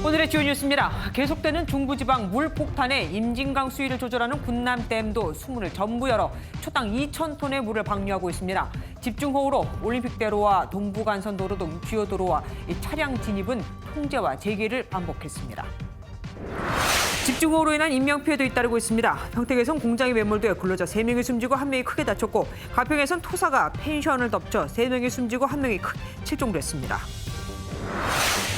오늘의 주요 뉴스입니다. 계속되는 중부지방 물폭탄에 임진강 수위를 조절하는 군남댐도 수문을 전부 열어 초당 2,000톤의 물을 방류하고 있습니다. 집중호우로 올림픽대로와 동부간선도로 등 주요 도로와 차량 진입은 통제와 재개를 반복했습니다. 집중호우로 인한 인명피해도 잇따르고 있습니다. 평택에선 공장이 매몰돼 근로자 3명이 숨지고 1명이 크게 다쳤고, 가평에선 토사가 펜션을 덮쳐 3명이 숨지고 1명이 실종됐습니다.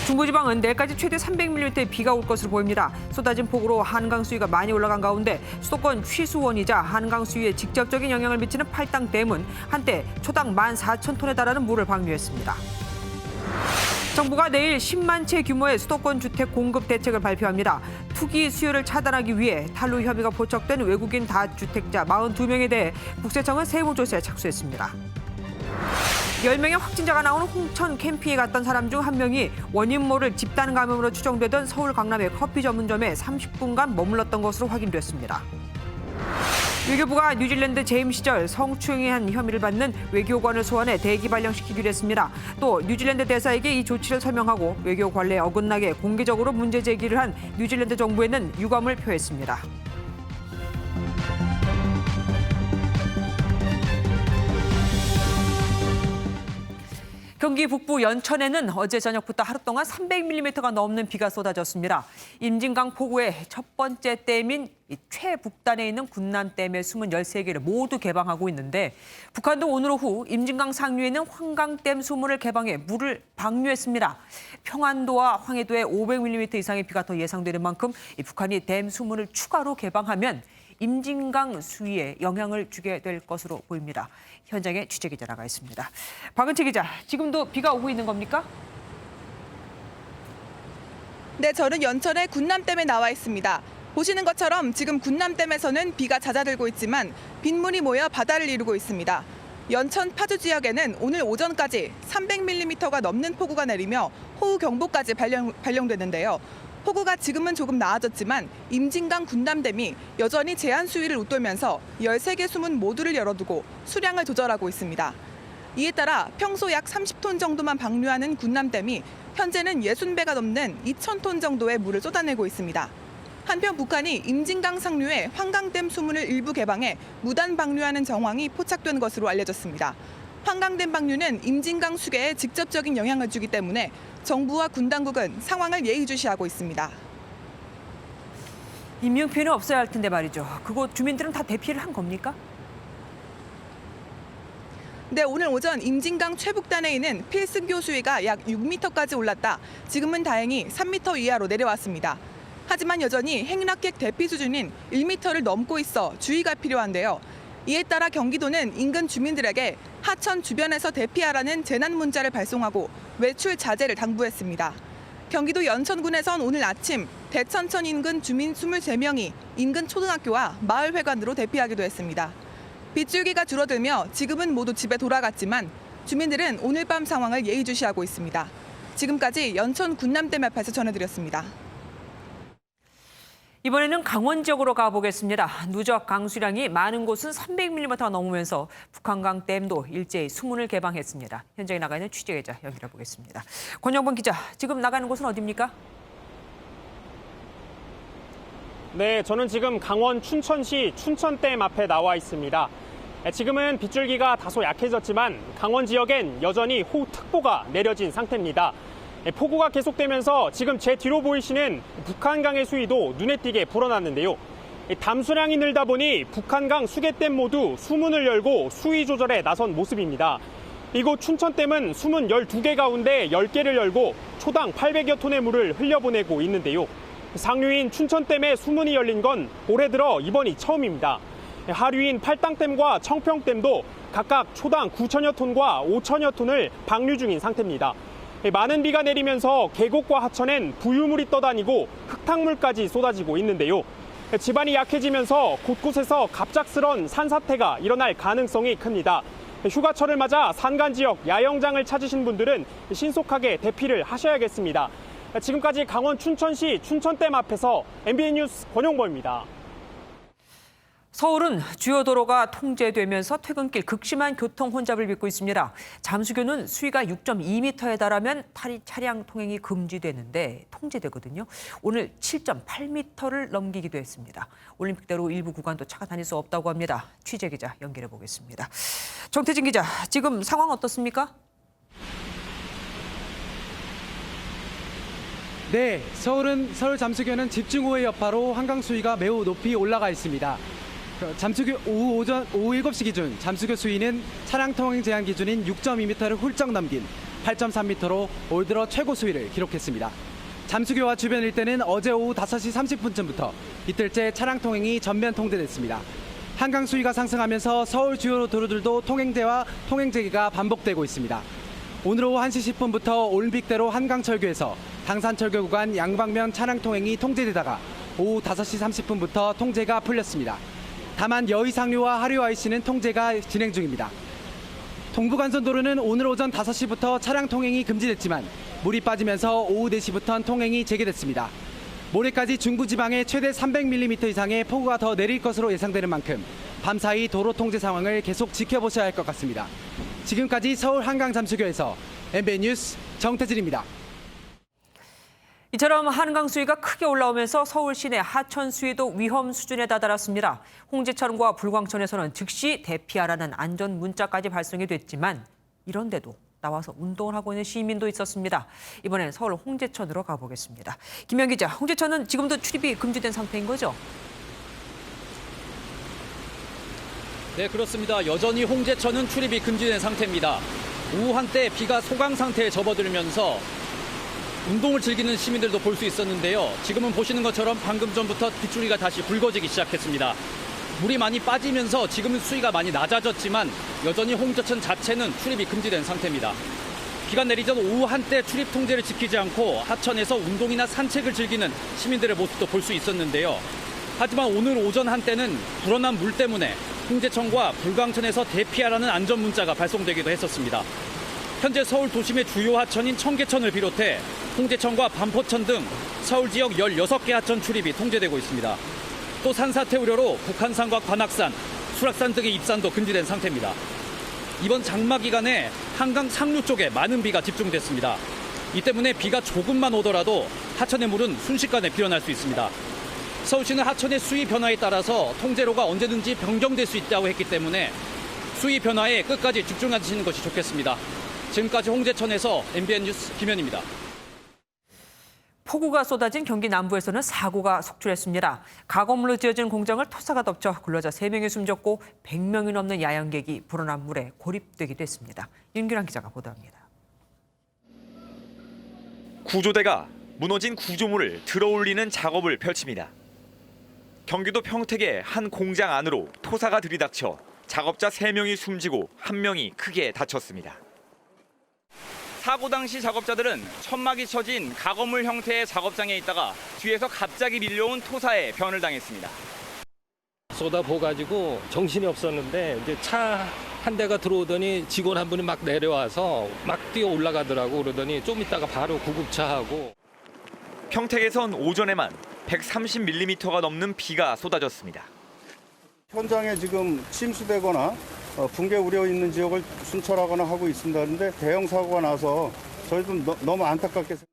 중부지방은 내일까지 최대 300mm의 비가 올 것으로 보입니다. 쏟아진 폭우로 한강 수위가 많이 올라간 가운데 수도권 취수원이자 한강 수위에 직접적인 영향을 미치는 팔당댐은 한때 초당 14,000톤에 달하는 물을 방류했습니다. 정부가 내일 10만 채 규모의 수도권 주택 공급 대책을 발표합니다. 투기 수요를 차단하기 위해 탈루 혐의가 포착된 외국인 다주택자 42명에 대해 국세청은 세무조사에 착수했습니다. 10명의 확진자가 나오는 홍천 캠핑에 갔던 사람 중 1명이 원인 모를 집단 감염으로 추정되던 서울 강남의 커피 전문점에 30분간 머물렀던 것으로 확인됐습니다. 외교부가 뉴질랜드 재임 시절 성추행한 혐의를 받는 외교관을 소환해 대기 발령시키기로 했습니다. 또 뉴질랜드 대사에게 이 조치를 설명하고 외교 관례에 어긋나게 공개적으로 문제 제기를 한 뉴질랜드 정부에는 유감을 표했습니다. 경기 북부 연천에는 어제 저녁부터 하루 동안 300mm가 넘는 비가 쏟아졌습니다. 임진강 포구의 첫 번째 댐인 최북단에 있는 군남댐의 숨은 13개를 모두 개방하고 있는데, 북한도 오늘 오후 임진강 상류에 있는 황강댐 수문을 개방해 물을 방류했습니다. 평안도와 황해도에 500mm 이상의 비가 더 예상되는 만큼 북한이 댐 수문을 추가로 개방하면 임진강 수위에 영향을 주게 될 것으로 보입니다. 현장에 취재기자 나가 있습니다. 박은채 기자, 지금도 비가 오고 있는 겁니까? 네, 저는 연천의 군남댐에 나와 있습니다. 보시는 것처럼 지금 군남댐에서는 비가 잦아들고 있지만 빗물이 모여 바다를 이루고 있습니다. 연천 파주 지역에는 오늘 오전까지 300mm가 넘는 폭우가 내리며 호우경보까지 발령됐는데요. 폭우가 지금은 조금 나아졌지만 임진강 군남댐이 여전히 제한 수위를 웃돌면서 13개 수문 모두를 열어두고 수량을 조절하고 있습니다. 이에 따라 평소 약 30톤 정도만 방류하는 군남댐이 현재는 60배가 넘는 2,000톤 정도의 물을 쏟아내고 있습니다. 한편 북한이 임진강 상류의 황강댐 수문을 일부 개방해 무단 방류하는 정황이 포착된 것으로 알려졌습니다. 황강댐 방류는 임진강 수계에 직접적인 영향을 주기 때문에 정부와 군 당국은 상황을 예의주시하고 있습니다. 인명피해는 없어야 할 텐데 말이죠. 그곳 주민들은 다 대피를 한 겁니까? 네, 오늘 오전 임진강 최북단에 있는 필승교 수위가 약 6m까지 올랐다. 지금은 다행히 3m 이하로 내려왔습니다. 하지만 여전히 행락객 대피 수준인 1m를 넘고 있어 주의가 필요한데요. 이에 따라 경기도는 인근 주민들에게 하천 주변에서 대피하라는 재난 문자를 발송하고 외출 자제를 당부했습니다. 경기도 연천군에선 오늘 아침 대천천 인근 주민 23명이 인근 초등학교와 마을회관으로 대피하기도 했습니다. 빗줄기가 줄어들며 지금은 모두 집에 돌아갔지만 주민들은 오늘 밤 상황을 예의주시하고 있습니다. 지금까지 연천 군남댐 앞에서 전해드렸습니다. 이번에는 강원 지역으로 가보겠습니다. 누적 강수량이 많은 곳은 300mm가 넘으면서 북한강 댐도 일제히 수문을 개방했습니다. 현장에 나가 있는 취재기자 연결해 보겠습니다. 권영범 기자, 지금 나가는 곳은 어디입니까? 네, 저는 지금 강원 춘천시 춘천댐 앞에 나와 있습니다. 지금은 빗줄기가 다소 약해졌지만 강원 지역엔 여전히 호우특보가 내려진 상태입니다. 폭우가 계속되면서 지금 제 뒤로 보이시는 북한강의 수위도 눈에 띄게 불어났는데요. 담수량이 늘다 보니 북한강 수계댐 모두 수문을 열고 수위 조절에 나선 모습입니다. 이곳 춘천댐은 수문 12개 가운데 10개를 열고 초당 800여 톤의 물을 흘려보내고 있는데요. 상류인 춘천댐에 수문이 열린 건 올해 들어 이번이 처음입니다. 하류인 팔당댐과 청평댐도 각각 초당 9천여 톤과 5천여 톤을 방류 중인 상태입니다. 많은 비가 내리면서 계곡과 하천엔 부유물이 떠다니고 흙탕물까지 쏟아지고 있는데요. 지반이 약해지면서 곳곳에서 갑작스런 산사태가 일어날 가능성이 큽니다. 휴가철을 맞아 산간 지역 야영장을 찾으신 분들은 신속하게 대피를 하셔야겠습니다. 지금까지 강원 춘천시 춘천댐 앞에서 MBN 뉴스 권용보입니다. 서울은 주요 도로가 통제되면서 퇴근길 극심한 교통 혼잡을 빚고 있습니다. 잠수교는 수위가 6.2m에 달하면 차량 통행이 금지되는데 통제되거든요. 오늘 7.8m를 넘기기도 했습니다. 올림픽대로 일부 구간도 차가 다닐 수 없다고 합니다. 취재 기자 연결해 보겠습니다. 정태진 기자, 지금 상황 어떻습니까? 네, 서울 잠수교는 집중호우의 여파로 한강 수위가 매우 높이 올라가 있습니다. 잠수교 오후 7시 기준 잠수교 수위는 차량 통행 제한 기준인 6.2m를 훌쩍 넘긴 8.3m로 올 들어 최고 수위를 기록했습니다. 잠수교와 주변 일대는 어제 오후 5시 30분쯤부터 이틀째 차량 통행이 전면 통제됐습니다. 한강 수위가 상승하면서 서울 주요 도로들도 통행제와 통행재개가 반복되고 있습니다. 오늘 오후 1시 10분부터 올림픽대로 한강철교에서 당산철교 구간 양방면 차량 통행이 통제되다가 오후 5시 30분부터 통제가 풀렸습니다. 다만 여의상류와 하류 IC는 통제가 진행 중입니다. 동부간선도로는 오늘 오전 5시부터 차량 통행이 금지됐지만 물이 빠지면서 오후 4시부터 통행이 재개됐습니다. 모레까지 중부지방에 최대 300mm 이상의 폭우가 더 내릴 것으로 예상되는 만큼 밤사이 도로 통제 상황을 계속 지켜보셔야 할 것 같습니다. 지금까지 서울 한강 잠수교에서 MBN 뉴스 정태진입니다. 이처럼 한강 수위가 크게 올라오면서 서울 시내 하천 수위도 위험 수준에 다다랐습니다. 홍제천과 불광천에서는 즉시 대피하라는 안전 문자까지 발송이 됐지만 이런데도 나와서 운동을 하고 있는 시민도 있었습니다. 이번엔 서울 홍제천으로 가보겠습니다. 김현 기자, 홍제천은 지금도 출입이 금지된 상태인 거죠? 네, 그렇습니다. 여전히 홍제천은 출입이 금지된 상태입니다. 오후 한때 비가 소강 상태에 접어들면서 운동을 즐기는 시민들도 볼 수 있었는데요. 지금은 보시는 것처럼 방금 전부터 빗줄기가 다시 붉어지기 시작했습니다. 물이 많이 빠지면서 지금은 수위가 많이 낮아졌지만 여전히 홍제천 자체는 출입이 금지된 상태입니다. 비가 내리던 오후 한때 출입 통제를 지키지 않고 하천에서 운동이나 산책을 즐기는 시민들의 모습도 볼 수 있었는데요. 하지만 오늘 오전 한때는 불어난 물 때문에 홍제천과 불광천에서 대피하라는 안전 문자가 발송되기도 했었습니다. 현재 서울 도심의 주요 하천인 청계천을 비롯해 홍제천과 반포천 등 서울 지역 16개 하천 출입이 통제되고 있습니다. 또 산사태 우려로 북한산과 관악산, 수락산 등의 입산도 금지된 상태입니다. 이번 장마 기간에 한강 상류 쪽에 많은 비가 집중됐습니다. 이 때문에 비가 조금만 오더라도 하천의 물은 순식간에 비어날 수 있습니다. 서울시는 하천의 수위 변화에 따라서 통제로가 언제든지 변경될 수 있다고 했기 때문에 수위 변화에 끝까지 집중하시는 것이 좋겠습니다. 지금까지 홍제천에서 MBN 뉴스 김현입니다. 폭우가 쏟아진 경기 남부에서는 사고가 속출했습니다. 가공물로 지어진 공장을 토사가 덮쳐 근로자 3명이 숨졌고 100명이 넘는 야영객이 불어난 물에 고립되기도 했습니다. 윤규란 기자가 보도합니다. 구조대가 무너진 구조물을 들어올리는 작업을 펼칩니다. 경기도 평택의 한 공장 안으로 토사가 들이닥쳐 작업자 3명이 숨지고 1명이 크게 다쳤습니다. 사고 당시 작업자들은 천막이 쳐진 가건물 형태의 작업장에 있다가 뒤에서 갑자기 밀려온 토사에 변을 당했습니다. 쏟아부어가지고 정신이 없었는데 이제 차 한 대가 들어오더니 직원 한 분이 막 내려와서 막 뛰어 올라가더라고. 그러더니 좀 있다가 바로 구급차하고. 평택에선 오전에만 130mm가 넘는 비가 쏟아졌습니다. 현장에 지금 침수되거나 붕괴 우려 있는 지역을 순찰하거나 하고 있습니다. 그런데 대형 사고가 나서 저희도 너무 안타깝게 생각합니다.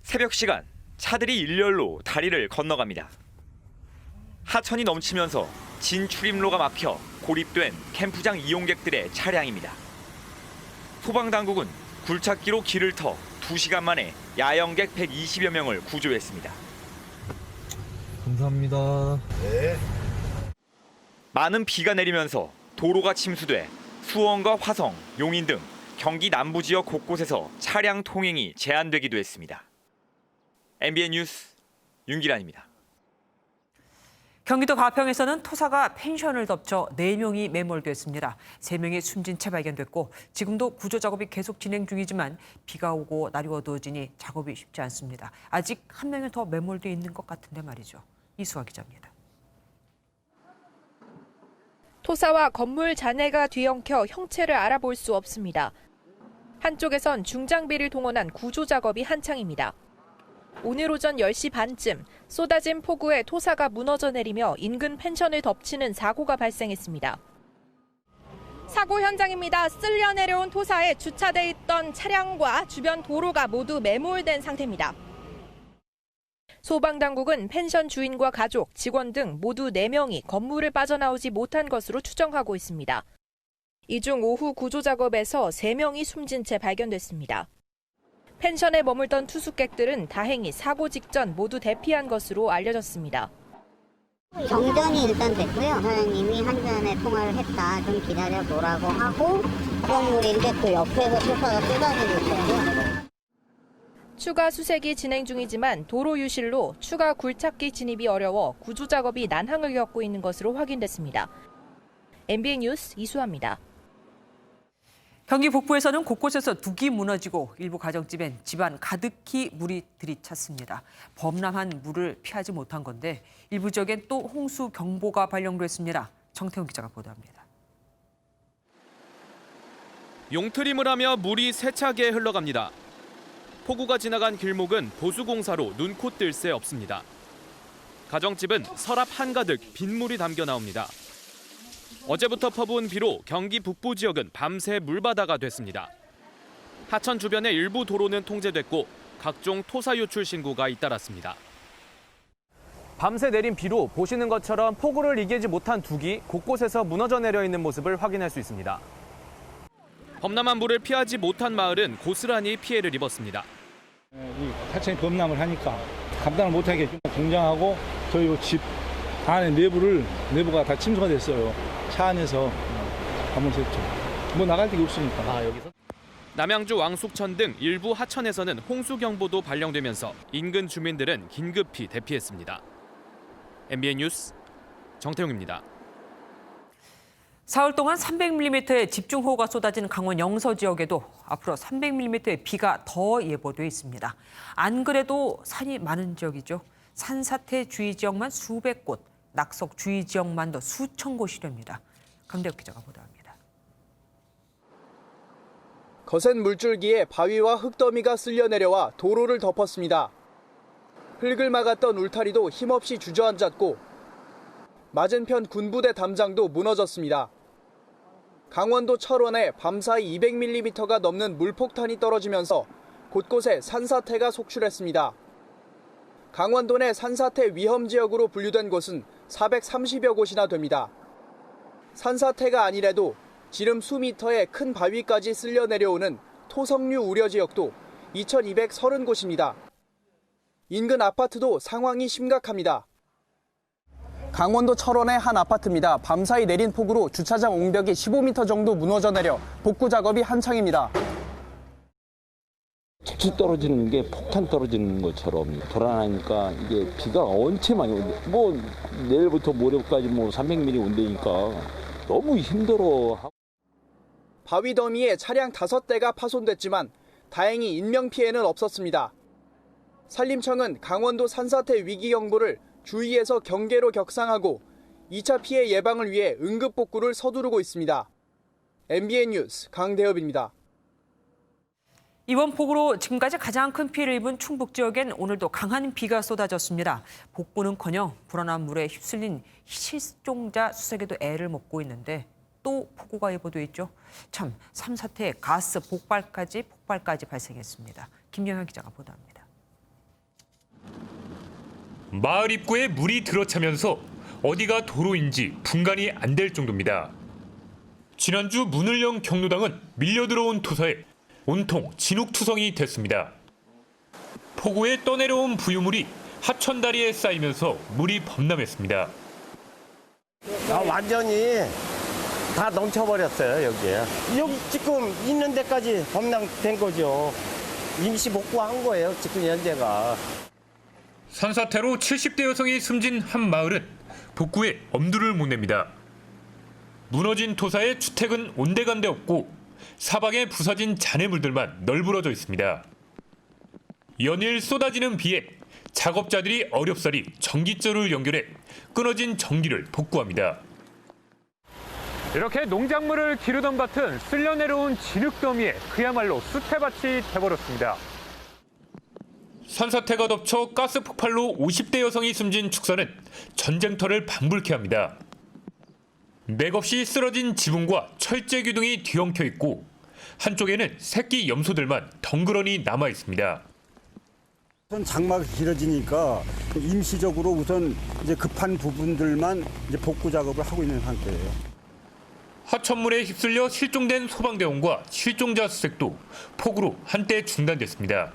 새벽 시간 차들이 일렬로 다리를 건너갑니다. 하천이 넘치면서 진출입로가 막혀 고립된 캠프장 이용객들의 차량입니다. 소방당국은 굴착기로 길을 터 2시간 만에 야영객 120여 명을 구조했습니다. 감사합니다. 네. 많은 비가 내리면서 도로가 침수돼 수원과 화성, 용인 등 경기 남부 지역 곳곳에서 차량 통행이 제한되기도 했습니다. MBN 뉴스 윤기란입니다. 경기도 가평에서는 토사가 펜션을 덮쳐 4명이 매몰됐습니다. 3명이 숨진 채 발견됐고 지금도 구조 작업이 계속 진행 중이지만 비가 오고 날이 어두워지니 작업이 쉽지 않습니다. 아직 1명이 더 매몰돼 있는 것 같은데 말이죠. 이수아 기자입니다. 토사와 건물 잔해가 뒤엉켜 형체를 알아볼 수 없습니다. 한쪽에선 중장비를 동원한 구조 작업이 한창입니다. 오늘 오전 10시 반쯤 쏟아진 폭우에 토사가 무너져 내리며 인근 펜션을 덮치는 사고가 발생했습니다. 사고 현장입니다. 쓸려 내려온 토사에 주차돼 있던 차량과 주변 도로가 모두 매몰된 상태입니다. 소방당국은 펜션 주인과 가족, 직원 등 모두 4명이 건물을 빠져나오지 못한 것으로 추정하고 있습니다. 이 중 오후 구조 작업에서 3명이 숨진 채 발견됐습니다. 펜션에 머물던 투숙객들은 다행히 사고 직전 모두 대피한 것으로 알려졌습니다. 정전이 일단 됐고요. 사장님이 한전에 통화를 했다. 좀 기다려 보라고 하고 건물인데 그 옆에서 토사가 쏟아지고 있어요. 추가 수색이 진행 중이지만 도로 유실로 추가 굴착기 진입이 어려워 구조 작업이 난항을 겪고 있는 것으로 확인됐습니다. MBN 뉴스 이수아입니다. 경기 북부에서는 곳곳에서 둑이 무너지고 일부 가정집엔 집안 가득히 물이 들이찼습니다. 범람한 물을 피하지 못한 건데 일부 지역엔 또 홍수 경보가 발령됐습니다. 정태훈 기자가 보도합니다. 용트림을 하며 물이 세차게 흘러갑니다. 폭우가 지나간 길목은 보수공사로 눈코 뜰 새 없습니다. 가정집은 서랍 한가득 빗물이 담겨 나옵니다. 어제부터 퍼부은 비로 경기 북부 지역은 밤새 물바다가 됐습니다. 하천 주변의 일부 도로는 통제됐고 각종 토사 유출 신고가 잇따랐습니다. 밤새 내린 비로 보시는 것처럼 폭우를 이기지 못한 둑이 곳곳에서 무너져 내려 있는 모습을 확인할 수 있습니다. 범람한 물을 피하지 못한 마을은 고스란히 피해를 입었습니다. 이 하천이 범람을 하니까 감당을 못하게 공장하고 저희 집 안에 내부가 다 침수가 됐어요. 차 안에서 한번 샜죠. 뭐 나갈 데가 없으니까. 여기서? 남양주 왕숙천 등 일부 하천에서는 홍수 경보도 발령되면서 인근 주민들은 긴급히 대피했습니다. MBN 뉴스 정태웅입니다. 사흘 동안 300mm의 집중호우가 쏟아진 강원 영서 지역에도 앞으로 300mm의 비가 더 예보돼 있습니다. 안 그래도 산이 많은 지역이죠. 산사태 주의 지역만 수백 곳, 낙석 주의 지역만도 수천 곳이 됩니다. 강대혁 기자가 보도합니다. 거센 물줄기에 바위와 흙더미가 쓸려 내려와 도로를 덮었습니다. 흙을 막았던 울타리도 힘없이 주저앉았고 맞은편 군부대 담장도 무너졌습니다. 강원도 철원에 밤사이 200mm가 넘는 물폭탄이 떨어지면서 곳곳에 산사태가 속출했습니다. 강원도 내 산사태 위험 지역으로 분류된 곳은 430여 곳이나 됩니다. 산사태가 아니래도 지름 수미터의 큰 바위까지 쓸려 내려오는 토성류 우려 지역도 2,230곳입니다. 인근 아파트도 상황이 심각합니다. 강원도 철원의 한 아파트입니다. 밤사이 내린 폭우로 주차장 옹벽이 15m 정도 무너져 내려 복구 작업이 한창입니다. 착시 떨어지는 게 폭탄 떨어지는 것처럼 돌아나니까 이게 비가 언제 많이 오는데 뭐 내일부터 모레까지 300mm 온다니까 너무 힘들어. 바위 더미에 차량 5대가 파손됐지만 다행히 인명피해는 없었습니다. 산림청은 강원도 산사태 위기경보를 주의에서 경계로 격상하고 2차 피해 예방을 위해 응급복구를 서두르고 있습니다. MBN 뉴스 강대엽입니다. 이번 폭우로 지금까지 가장 큰 피해를 입은 충북 지역엔 오늘도 강한 비가 쏟아졌습니다. 복구는커녕 불어난 물에 휩쓸린 실종자 수색에도 애를 먹고 있는데 또 폭우가 예보돼 있죠. 참 삼사태 가스 폭발까지 발생했습니다. 김영현 기자가 보도합니다. 마을 입구에 물이 들어차면서 어디가 도로인지 분간이 안 될 정도입니다. 지난주 문을영 경로당은 밀려들어온 토사에 온통 진흙투성이 됐습니다. 폭우에 떠내려온 부유물이 하천다리에 쌓이면서 물이 범람했습니다. 완전히 다 넘쳐버렸어요, 여기에. 여기 지금 있는 데까지 범람된 거죠. 임시 복구한 거예요, 지금 현재가. 산사태로 70대 여성이 숨진 한 마을은 복구에 엄두를 못 냅니다. 무너진 토사에 주택은 온데간데 없고 사방에 부서진 잔해물들만 널브러져 있습니다. 연일 쏟아지는 비에 작업자들이 어렵사리 전기줄을 연결해 끊어진 전기를 복구합니다. 이렇게 농작물을 기르던 밭은 쓸려 내려온 진흙더미에 그야말로 수태밭이 돼버렸습니다. 산사태가 덮쳐 가스 폭발로 50대 여성이 숨진 축사는 전쟁터를 방불케 합니다. 맥없이 쓰러진 지붕과 철제 기둥이 뒤엉켜 있고 한쪽에는 새끼 염소들만 덩그러니 남아 있습니다. 우선 장마가 길어지니까 임시적으로 우선 이제 급한 부분들만 이제 복구 작업을 하고 있는 상태예요. 하천물에 휩쓸려 실종된 소방대원과 실종자 수색도 폭우로 한때 중단됐습니다.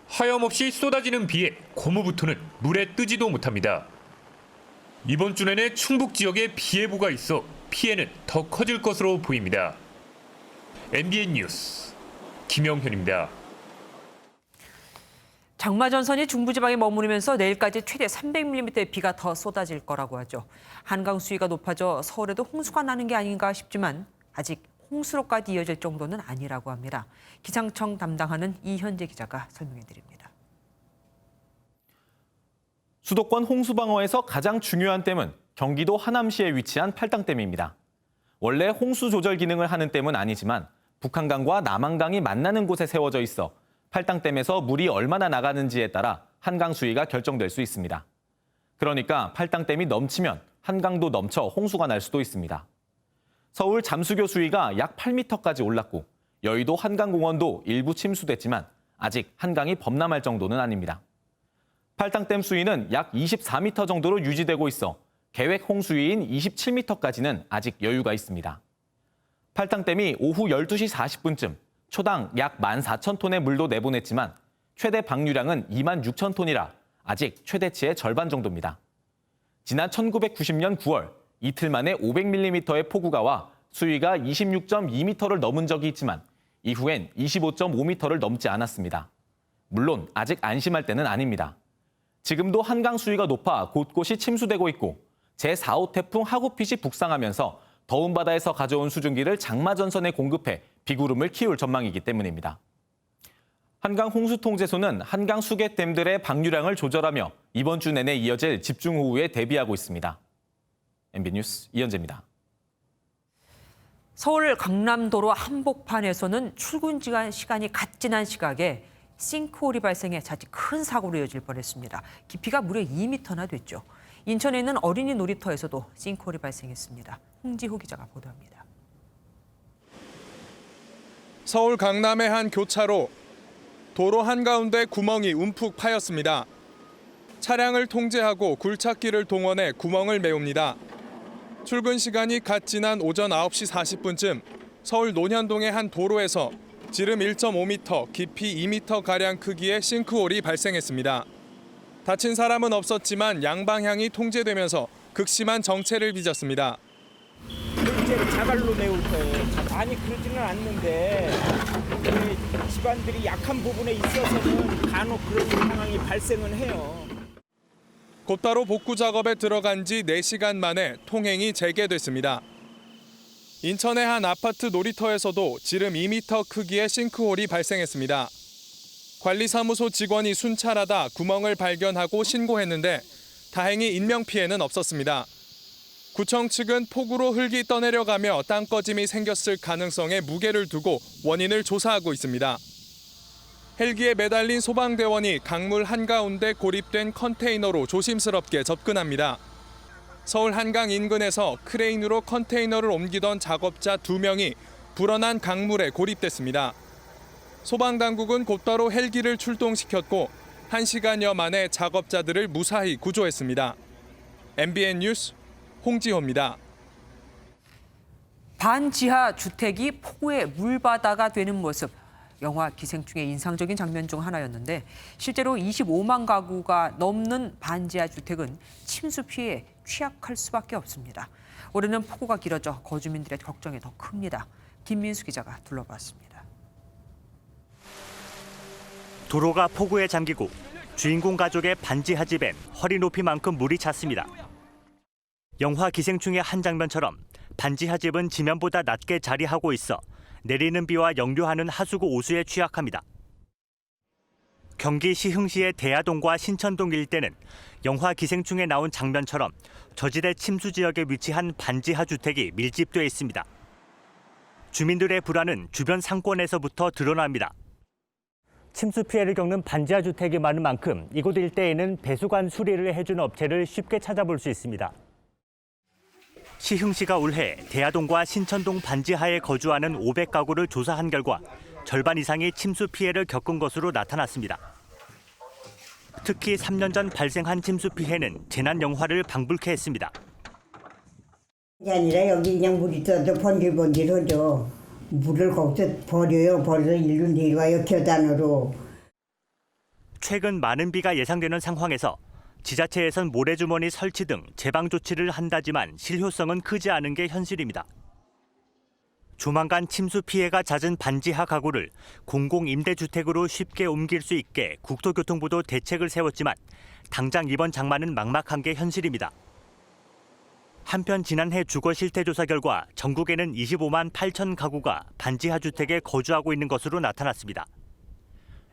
하염없이 쏟아지는 비에 고무부토는 물에 뜨지도 못합니다. 이번 주 내내 충북 지역에 비 예보가 있어 피해는 더 커질 것으로 보입니다. MBN 뉴스 김영현입니다. 장마 전선이 중부지방에 머무르면서 내일까지 최대 300mm의 비가 더 쏟아질 거라고 하죠. 한강 수위가 높아져 서울에도 홍수가 나는 게 아닌가 싶지만 아직 홍수로까지 이어질 정도는 아니라고 합니다. 기상청 담당하는 이현재 기자가 설명해 드립니다. 수도권 홍수 방어에서 가장 중요한 댐은 경기도 하남시에 위치한 팔당댐입니다. 원래 홍수 조절 기능을 하는 댐은 아니지만 북한강과 남한강이 만나는 곳에 세워져 있어 팔당댐에서 물이 얼마나 나가는지에 따라 한강 수위가 결정될 수 있습니다. 그러니까 팔당댐이 넘치면 한강도 넘쳐 홍수가 날 수도 있습니다. 서울 잠수교 수위가 약 8m까지 올랐고 여의도 한강공원도 일부 침수됐지만 아직 한강이 범람할 정도는 아닙니다. 팔당댐 수위는 약 24m 정도로 유지되고 있어 계획 홍수위인 27m까지는 아직 여유가 있습니다. 팔당댐이 오후 12시 40분쯤 초당 약 14,000톤의 물도 내보냈지만 최대 방류량은 26,000톤이라 아직 최대치의 절반 정도입니다. 지난 1990년 9월 이틀 만에 500mm의 폭우가 와 수위가 26.2m를 넘은 적이 있지만 이후엔 25.5m를 넘지 않았습니다. 물론 아직 안심할 때는 아닙니다. 지금도 한강 수위가 높아 곳곳이 침수되고 있고 제4호 태풍 하구핏이 북상하면서 더운 바다에서 가져온 수증기를 장마전선에 공급해 비구름을 키울 전망이기 때문입니다. 한강홍수통제소는 한강 수계댐들의 방류량을 조절하며 이번 주 내내 이어질 집중호우에 대비하고 있습니다. MB뉴스 이현재입니다. 서울 강남도로 한복판에서는 출근 시간이 갓 지난 시각에 싱크홀이 발생해 자칫 큰 사고로 이어질 뻔했습니다. 깊이가 무려 2m나 됐죠. 인천에 있는 어린이 놀이터에서도 싱크홀이 발생했습니다. 홍지호 기자가 보도합니다. 서울 강남의 한 교차로 도로 한가운데 구멍이 움푹 파였습니다. 차량을 통제하고 굴착기를 동원해 구멍을 메웁니다. 출근 시간이 갓 지난 오전 9시 40분쯤 서울 논현동의 한 도로에서 지름 1.5m, 깊이 2m가량 크기의 싱크홀이 발생했습니다. 다친 사람은 없었지만 양방향이 통제되면서 극심한 정체를 빚었습니다. 실제로 자갈로 메울 거예요. 아니 그러지는 않는데 집안들이 약한 부분에 있어서는 간혹 그런 상황이 발생은 해요. 곧바로 복구 작업에 들어간 지 4시간 만에 통행이 재개됐습니다. 인천의 한 아파트 놀이터에서도 지름 2m 크기의 싱크홀이 발생했습니다. 관리사무소 직원이 순찰하다 구멍을 발견하고 신고했는데 다행히 인명피해는 없었습니다. 구청 측은 폭우로 흙이 떠내려가며 땅꺼짐이 생겼을 가능성에 무게를 두고 원인을 조사하고 있습니다. 헬기에 매달린 소방대원이 강물 한가운데 고립된 컨테이너로 조심스럽게 접근합니다. 서울 한강 인근에서 크레인으로 컨테이너를 옮기던 작업자 2명이 불어난 강물에 고립됐습니다. 소방당국은 곧바로 헬기를 출동시켰고 1시간여 만에 작업자들을 무사히 구조했습니다. MBN 뉴스 홍지호입니다. 반지하 주택이 폭우의 물바다가 되는 모습. 영화 기생충의 인상적인 장면 중 하나였는데 실제로 25만 가구가 넘는 반지하 주택은 침수 피해에 취약할 수밖에 없습니다. 올해는 폭우가 길어져 거주민들의 걱정이 더 큽니다. 김민수 기자가 둘러봤습니다. 도로가 폭우에 잠기고 주인공 가족의 반지하 집엔 허리 높이만큼 물이 찼습니다. 영화 기생충의 한 장면처럼 반지하 집은 지면보다 낮게 자리하고 있어 내리는 비와 역류하는 하수구 오수에 취약합니다. 경기 시흥시의 대야동과 신천동 일대는 영화 기생충에 나온 장면처럼 저지대 침수 지역에 위치한 반지하 주택이 밀집돼 있습니다. 주민들의 불안은 주변 상권에서부터 드러납니다. 침수 피해를 겪는 반지하 주택이 많은 만큼 이곳 일대에는 배수관 수리를 해주는 업체를 쉽게 찾아볼 수 있습니다. 시흥시가 올해 대하동과 신천동 반지하에 거주하는 500가구를 조사한 결과 절반 이상이 침수 피해를 겪은 것으로 나타났습니다. 특히 3년 전 발생한 침수 피해는 재난 영화를 방불케 했습니다. 그게 아니라 여기 그냥 물이 떠도 번질번질하죠. 물을 거기서 버려요. 버려서 일로 내려와요. 계단으로. 최근 많은 비가 예상되는 상황에서 지자체에선 모래주머니 설치 등 제방 조치를 한다지만 실효성은 크지 않은 게 현실입니다. 조만간 침수 피해가 잦은 반지하 가구를 공공임대주택으로 쉽게 옮길 수 있게 국토교통부도 대책을 세웠지만 당장 이번 장마는 막막한 게 현실입니다. 한편 지난해 주거 실태 조사 결과 전국에는 25만 8천 가구가 반지하 주택에 거주하고 있는 것으로 나타났습니다.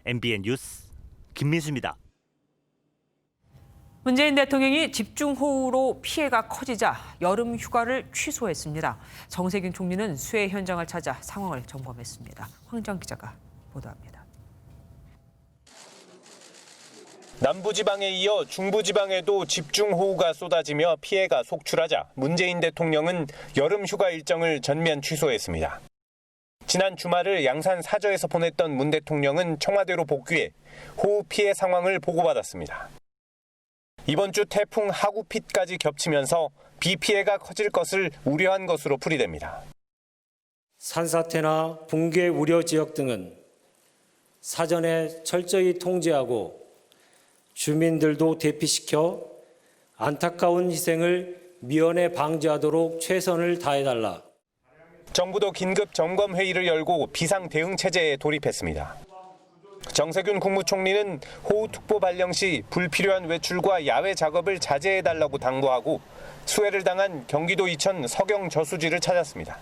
MBN 뉴스 김민수입니다. 문재인 대통령이 집중호우로 피해가 커지자 여름 휴가를 취소했습니다. 정세균 총리는 수해 현장을 찾아 상황을 점검했습니다. 황정 기자가 보도합니다. 남부지방에 이어 중부지방에도 집중호우가 쏟아지며 피해가 속출하자 문재인 대통령은 여름 휴가 일정을 전면 취소했습니다. 지난 주말을 양산 사저에서 보냈던 문 대통령은 청와대로 복귀해 호우 피해 상황을 보고받았습니다. 이번 주 태풍 하구핏까지 겹치면서 비 피해가 커질 것을 우려한 것으로 풀이됩니다. 산사태나 붕괴 우려 지역 등은 사전에 철저히 통제하고 주민들도 대피시켜 안타까운 희생을 미연에 방지하도록 최선을 다해달라. 정부도 긴급 점검 회의를 열고 비상 대응 체제에 돌입했습니다. 정세균 국무총리는 호우특보 발령 시 불필요한 외출과 야외 작업을 자제해달라고 당부하고 수해를 당한 경기도 이천 서경 저수지를 찾았습니다.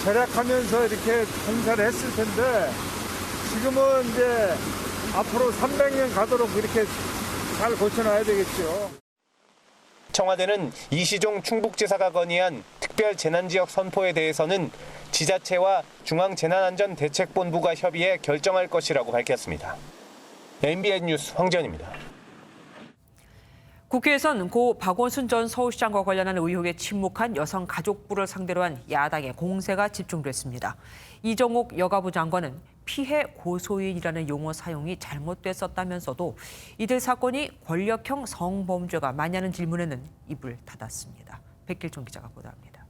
절약하면서 이렇게 공사를 했을 텐데 지금은 이제 앞으로 300년 가도록 이렇게 잘 고쳐놔야 되겠죠. 청와대는 이시종 충북지사가 건의한 특별재난지역 선포에 대해서는 지자체와 중앙재난안전대책본부가 협의해 결정할 것이라고 밝혔습니다. MBN 뉴스 황전입니다. 국회에선 고 박원순 전 서울시장과 관련한 의혹에 침묵한 여성가족부를 상대로 한 야당의 공세가 집중됐습니다. 이정옥 여가부 장관은 피해 고소인이라는 용어 사용이 잘못됐었다면서도 이들 사건이 권력형 성범죄가 맞냐는 질문에는 입을 닫았습니다. 백길종 기자가 보도합니다.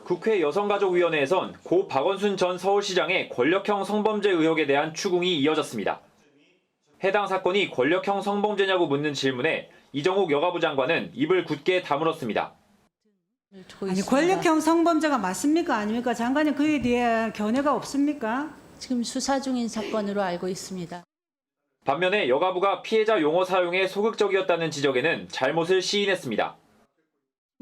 국회 여성가족위원회에선 고 박원순 전 서울시장의 권력형 성범죄 의혹에 대한 추궁이 이어졌습니다. 해당 사건이 권력형 성범죄냐고 묻는 질문에 이정옥 여가부 장관은 입을 굳게 다물었습니다. 아니, 권력형 성범죄가 맞습니까? 아닙니까? 장관님 그에 대한 견해가 없습니까? 지금 수사 중인 사건으로 알고 있습니다. 반면에 여가부가 피해자 용어 사용에 소극적이었다는 지적에는 잘못을 시인했습니다.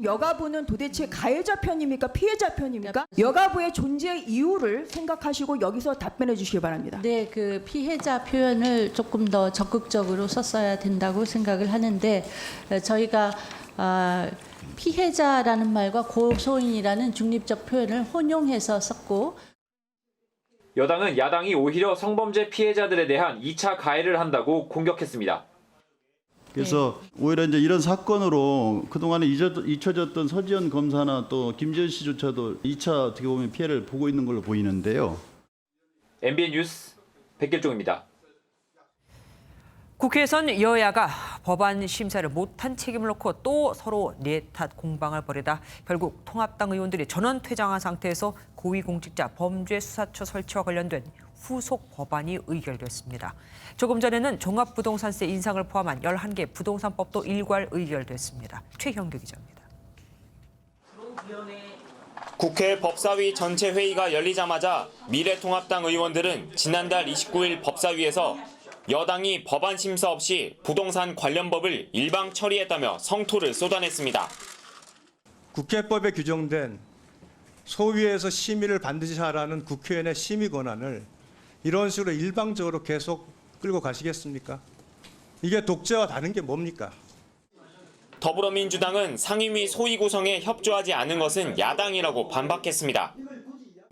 여가부는 도대체 가해자 편입니까? 피해자 편입니까? 여가부의 존재 이유를 생각하시고 여기서 답변해 주시기 바랍니다. 네, 그 피해자 표현을 조금 더 적극적으로 썼어야 된다고 생각을 하는데 저희가 피해자라는 말과 고소인이라는 중립적 표현을 혼용해서 썼고 여당은 야당이 오히려 성범죄 피해자들에 대한 2차 가해를 한다고 공격했습니다. 그래서 오히려 이제 이런 사건으로 그동안에 잊혀졌던 서지현 검사나 또 김지현 씨조차도 2차 어떻게 보면 피해를 보고 있는 걸로 보이는데요. MBN 뉴스 백길종입니다. 국회에선 여야가 법안 심사를 못한 책임을 놓고 또 서로 내탓 공방을 벌이다 결국 통합당 의원들이 전원 퇴장한 상태에서 고위공직자 범죄수사처 설치와 관련된 후속 법안이 의결됐습니다. 조금 전에는 종합부동산세 인상을 포함한 11개 부동산법도 일괄 의결됐습니다. 최형규 기자입니다. 국회 법사위 전체 회의가 열리자마자 미래통합당 의원들은 지난달 29일 법사위에서 여당이 법안 심사 없이 부동산 관련법을 일방 처리했다며 성토를 쏟아냈습니다. 국회법에 규정된 소위에서 심의를 반드시 하라는 국회의원의 심의 권한을 이런 식으로 일방적으로 계속 끌고 가시겠습니까? 이게 독재와 다른 게 뭡니까? 더불어민주당은 상임위 소위 구성에 협조하지 않은 것은 야당이라고 반박했습니다.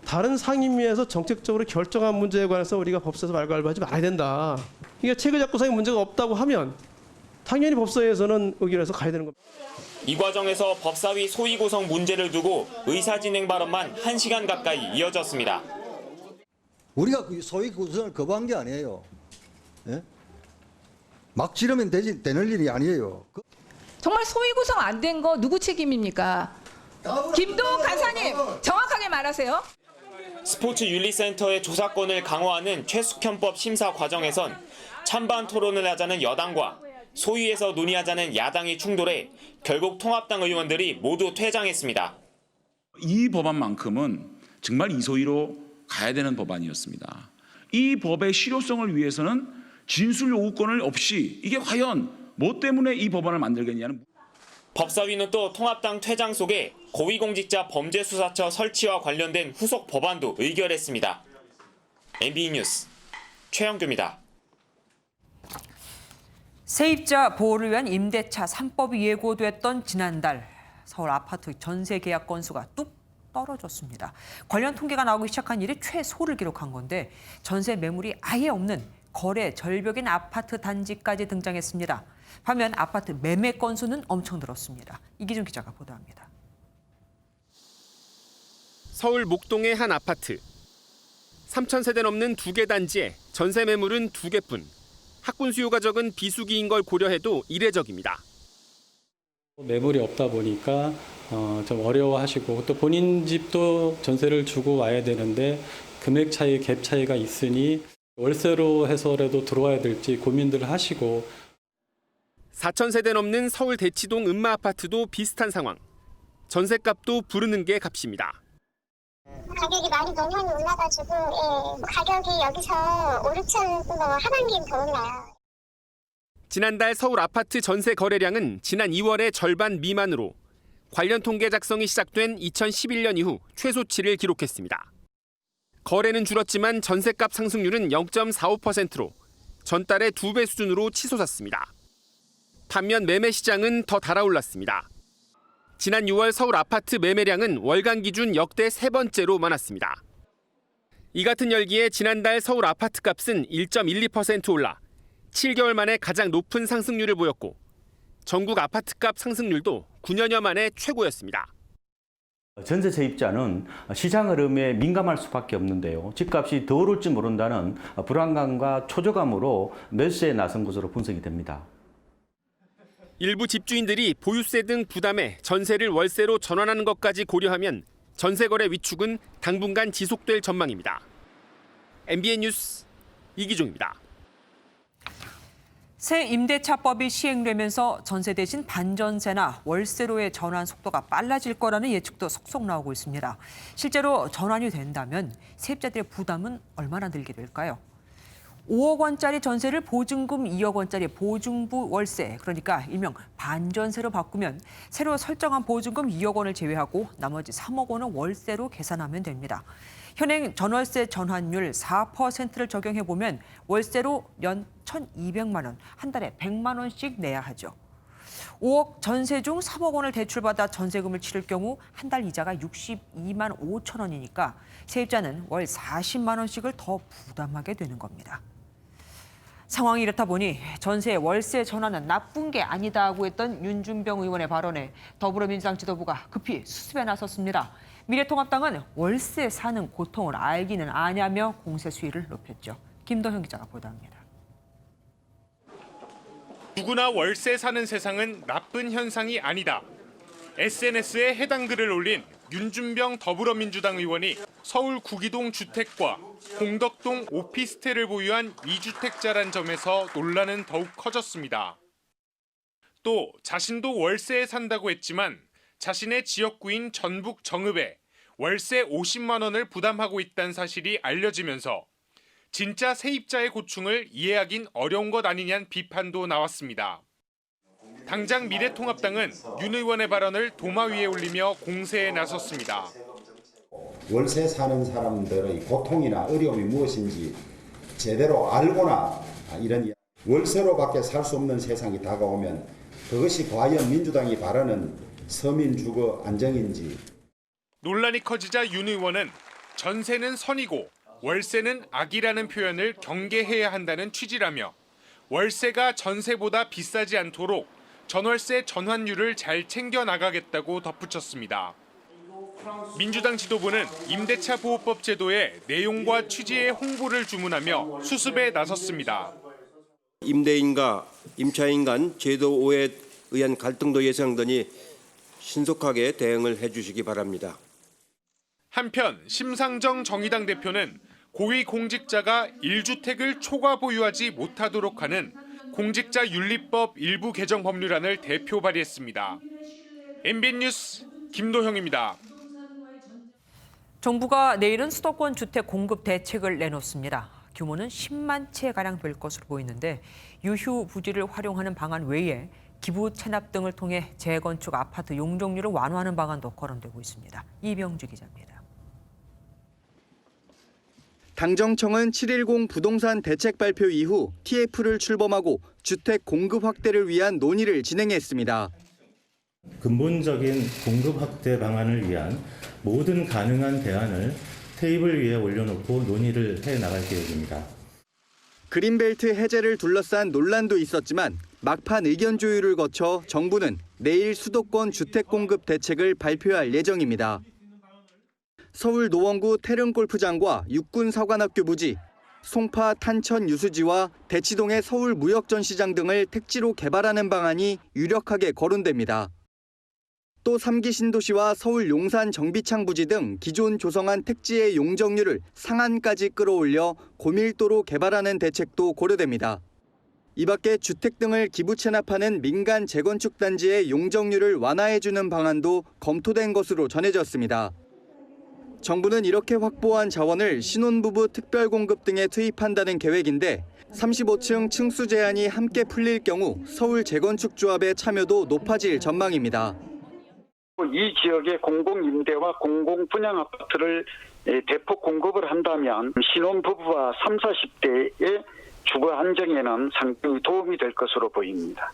다른 상임위에서 정책적으로 결정한 문제에 관해서 우리가 법사에서 말갈부하지 말아야 된다. 이게 체계작구상의 문제가 없다고 하면 당연히 법사위에서는 의결해서 가야 되는 겁니다. 이 과정에서 법사위 소위 구성 문제를 두고 의사진행 발언만 1시간 가까이 이어졌습니다. 우리가 소위 구성을 거부한 게 아니에요. 예? 막 지르면 되는 일이 아니에요. 정말 소위 구성 안 된 거 누구 책임입니까? 김동욱 간사님 정확하게 말하세요. 스포츠윤리센터의 조사권을 강화하는 최숙현법 심사 과정에선 찬반 토론을 하자는 여당과 소위에서 논의하자는 야당이 충돌해 결국 통합당 의원들이 모두 퇴장했습니다. 이 법안만큼은 정말 이소위로 가야 되는 법안이었습니다. 이 법의 실효성을 위해서는 진술 요구권을 없이 이게 과연 뭐 때문에 이 법안을 만들겠냐는. 법사위는 또 통합당 퇴장 속에 고위공직자 범죄수사처 설치와 관련된 후속 법안도 의결했습니다. MBN 뉴스 최영규입니다. 세입자 보호를 위한 임대차 3법이 예고됐던 지난달 서울 아파트 전세 계약 건수가 뚝 떨어졌습니다. 관련 통계가 나오기 시작한 일이 최소를 기록한 건데 전세 매물이 아예 없는 거래 절벽인 아파트 단지까지 등장했습니다. 반면 아파트 매매 건수는 엄청 늘었습니다. 이기준 기자가 보도합니다. 서울 목동의 한 아파트. 3,000세대 넘는 2개 단지에 전세 매물은 2개뿐. 학군 수요가 적은 비수기인 걸 고려해도 이례적입니다. 매물이 없다 보니까 좀 어려워하시고 또 본인 집도 전세를 주고 와야 되는데 금액 차이, 갭 차이가 있으니 월세로 해서라도 들어와야 될지 고민들을 하시고 4,000세대 넘는 서울 대치동 음마 아파트도 비슷한 상황. 전세값도 부르는 게 값입니다. 가격이 많이 너무 올라가지고 가격이 여기서 5, 6천 하반기엔 더 올라요. 지난달 서울 아파트 전세 거래량은 지난 2월의 절반 미만으로 관련 통계 작성이 시작된 2011년 이후 최소치를 기록했습니다. 거래는 줄었지만 전세값 상승률은 0.45%로 전달의 2배 수준으로 치솟았습니다. 반면 매매 시장은 더 달아올랐습니다. 지난 6월 서울 아파트 매매량은 월간 기준 역대 3번째로 많았습니다. 이 같은 열기에 지난달 서울 아파트 값은 1.12% 올라 7개월 만에 가장 높은 상승률을 보였고 전국 아파트값 상승률도 9년여 만에 최고였습니다. 전세 세입자는 시장 흐름에 민감할 수밖에 없는데요. 집값이 더 오를지 모른다는 불안감과 초조감으로 매수에 나선 것으로 분석이 됩니다. 일부 집주인들이 보유세 등 부담에 전세를 월세로 전환하는 것까지 고려하면 전세 거래 위축은 당분간 지속될 전망입니다. MBN 뉴스 이기종입니다. 새 임대차법이 시행되면서 전세 대신 반전세나 월세로의 전환 속도가 빨라질 거라는 예측도 속속 나오고 있습니다. 실제로 전환이 된다면 세입자들의 부담은 얼마나 늘게 될까요? 5억 원짜리 전세를 보증금 2억 원짜리 보증부 월세, 그러니까 일명 반전세로 바꾸면 새로 설정한 보증금 2억 원을 제외하고 나머지 3억 원은 월세로 계산하면 됩니다. 현행 전월세 전환율 4%를 적용해보면 월세로 연 1,200만 원, 한 달에 100만 원씩 내야 하죠. 5억 전세 중 3억 원을 대출받아 전세금을 치를 경우 한 달 이자가 62만 5천 원이니까 세입자는 월 40만 원씩을 더 부담하게 되는 겁니다. 상황이 이렇다 보니 전세 월세 전환은 나쁜 게 아니다고 했던 윤준병 의원의 발언에 더불어민주당 지도부가 급히 수습에 나섰습니다. 미래통합당은 월세 사는 고통을 알기는 아냐며 공세 수위를 높였죠. 김도현 기자가 보도합니다. 누구나 월세 사는 세상은 나쁜 현상이 아니다. SNS에 해당 글을 올린 윤준병 더불어민주당 의원이 서울 구기동 주택과 공덕동 오피스텔을 보유한 2주택자란 점에서 논란은 더욱 커졌습니다. 또 자신도 월세에 산다고 했지만 자신의 지역구인 전북 정읍에 월세 50만 원을 부담하고 있다는 사실이 알려지면서 진짜 세입자의 고충을 이해하긴 어려운 것 아니냐는 비판도 나왔습니다. 당장 미래통합당은 윤 의원의 발언을 도마 위에 올리며 공세에 나섰습니다. 월세 사는 사람들의 고통이나 어려움이 무엇인지 제대로 알고나 이런 월세로밖에 살 수 없는 세상이 다가오면 그것이 과연 민주당이 바라는 서민 주거 안정인지. 논란이 커지자 윤 의원은 전세는 선이고 월세는 악이라는 표현을 경계해야 한다는 취지라며 월세가 전세보다 비싸지 않도록 전월세 전환율을 잘 챙겨 나가겠다고 덧붙였습니다. 민주당 지도부는 임대차 보호법 제도의 내용과 취지의 홍보를 주문하며 수습에 나섰습니다. 임대인과 임차인 간 제도 오해에 의한 갈등도 예상되니 신속하게 대응을 해주시기 바랍니다. 한편 심상정 정의당 대표는 고위공직자가 1주택을 초과 보유하지 못하도록 하는 공직자윤리법 일부 개정 법률안을 대표 발의했습니다. MBN 뉴스 김도형입니다. 정부가 내일은 수도권 주택 공급 대책을 내놓습니다. 규모는 10만 채가량 될 것으로 보이는데 유휴 부지를 활용하는 방안 외에 기부 체납 등을 통해 재건축 아파트 용적률을 완화하는 방안도 거론되고 있습니다. 이병주 기자입니다. 당정청은 7.10 부동산 대책 발표 이후 TF를 출범하고 주택 공급 확대를 위한 논의를 진행했습니다. 근본적인 공급 확대 방안을 위한 모든 가능한 대안을 테이블 위에 올려놓고 논의를 해나갈 계획입니다. 그린벨트 해제를 둘러싼 논란도 있었지만 막판 의견 조율을 거쳐 정부는 내일 수도권 주택 공급 대책을 발표할 예정입니다. 서울 노원구 태릉골프장과 육군 사관학교 부지, 송파 탄천 유수지와 대치동의 서울 무역전시장 등을 택지로 개발하는 방안이 유력하게 거론됩니다. 또 3기 신도시와 서울 용산 정비창 부지 등 기존 조성한 택지의 용적률을 상한까지 끌어올려 고밀도로 개발하는 대책도 고려됩니다. 이 밖에 주택 등을 기부 체납하는 민간 재건축 단지의 용적률을 완화해주는 방안도 검토된 것으로 전해졌습니다. 정부는 이렇게 확보한 자원을 신혼부부 특별공급 등에 투입한다는 계획인데 35층 층수 제한이 함께 풀릴 경우 서울 재건축 조합의 참여도 높아질 전망입니다. 이 지역의 공공임대와 공공분양 아파트를 대폭 공급을 한다면 신혼부부와 30, 40대의 주거 안정에는 상당히 도움이 될 것으로 보입니다.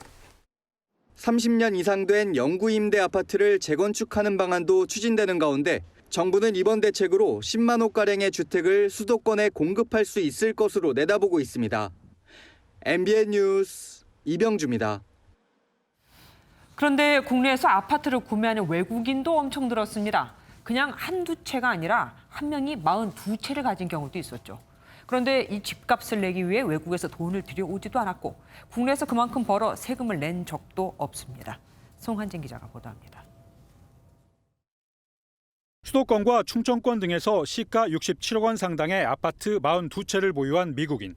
30년 이상 된 영구임대 아파트를 재건축하는 방안도 추진되는 가운데 정부는 이번 대책으로 10만 호가량의 주택을 수도권에 공급할 수 있을 것으로 내다보고 있습니다. MBN 뉴스 이병주입니다. 그런데 국내에서 아파트를 구매하는 외국인도 엄청 늘었습니다. 그냥 한두 채가 아니라 한 명이 42채를 가진 경우도 있었죠. 그런데 이 집값을 내기 위해 외국에서 돈을 들여오지도 않았고 국내에서 그만큼 벌어 세금을 낸 적도 없습니다. 송한진 기자가 보도합니다. 수도권과 충청권 등에서 시가 67억 원 상당의 아파트 42채를 보유한 미국인.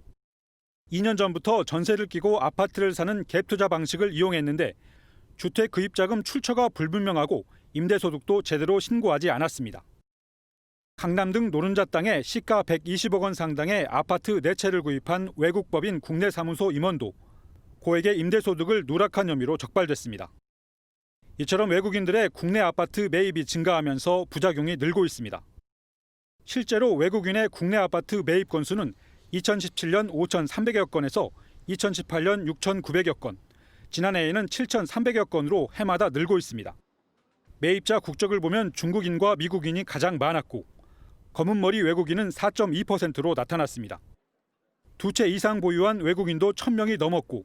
2년 전부터 전세를 끼고 아파트를 사는 갭 투자 방식을 이용했는데 주택 구입자금 출처가 불분명하고 임대소득도 제대로 신고하지 않았습니다. 강남 등 노른자 땅에 시가 120억 원 상당의 아파트 4채를 구입한 외국법인 국내 사무소 임원도 고액의 임대소득을 누락한 혐의로 적발됐습니다. 이처럼 외국인들의 국내 아파트 매입이 증가하면서 부작용이 늘고 있습니다. 실제로 외국인의 국내 아파트 매입 건수는 2017년 5,300여 건에서 2018년 6,900여 건, 지난해에는 7,300여 건으로 해마다 늘고 있습니다. 매입자 국적을 보면 중국인과 미국인이 가장 많았고 검은머리 외국인은 4.2%로 나타났습니다. 2채 이상 보유한 외국인도 1,000명이 넘었고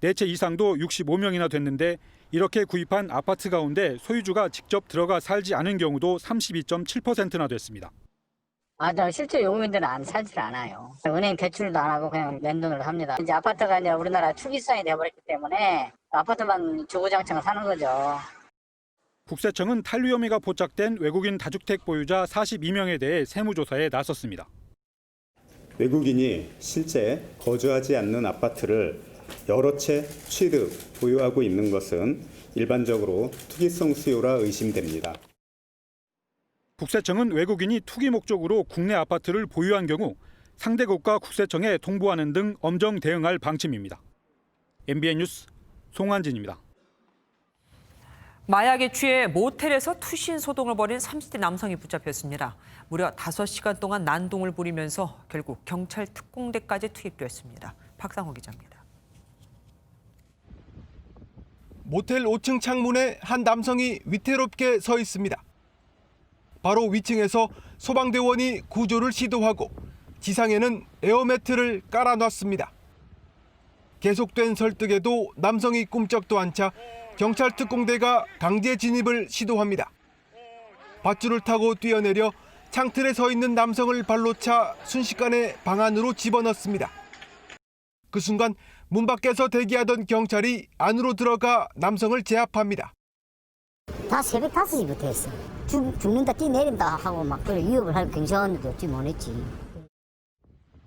4채 이상도 65명이나 됐는데 이렇게 구입한 아파트 가운데 소유주가 직접 들어가 살지 않은 경우도 32.7%나 됐습니다. 실제 외국인들은 안 살질 않아요. 은행 대출도 안 하고 그냥 맨돈으로 합니다. 이제 아파트가 이제 우리나라 투기성이 되어버렸기 때문에 아파트만 주구장창 사는 거죠. 국세청은 탈루 혐의가 포착된 외국인 다주택 보유자 42명에 대해 세무조사에 나섰습니다. 외국인이 실제 거주하지 않는 아파트를 여러 채 취득, 보유하고 있는 것은 일반적으로 투기성 수요라 의심됩니다. 국세청은 외국인이 투기 목적으로 국내 아파트를 보유한 경우 상대국가 국세청에 통보하는 등 엄정 대응할 방침입니다. MBN 뉴스 송한진입니다. 마약에 취해 모텔에서 투신 소동을 벌인 30대 남성이 붙잡혔습니다. 무려 5시간 동안 난동을 부리면서 결국 경찰 특공대까지 투입됐습니다. 박상호 기자입니다. 모텔 5층 창문에 한 남성이 위태롭게 서 있습니다. 바로 위층에서 소방대원이 구조를 시도하고 지상에는 에어매트를 깔아놨습니다. 계속된 설득에도 남성이 꼼짝도 않자 경찰 특공대가 강제 진입을 시도합니다. 밧줄을 타고 뛰어내려 창틀에 서 있는 남성을 발로 차 순식간에 방 안으로 집어넣습니다. 그 순간 문 밖에서 대기하던 경찰이 안으로 들어가 남성을 제압합니다. 다 새벽 5시부터 했어. 죽는다 뛰내린다 하고 막 그래 위협을 할 경찰관들도 없지 못했지.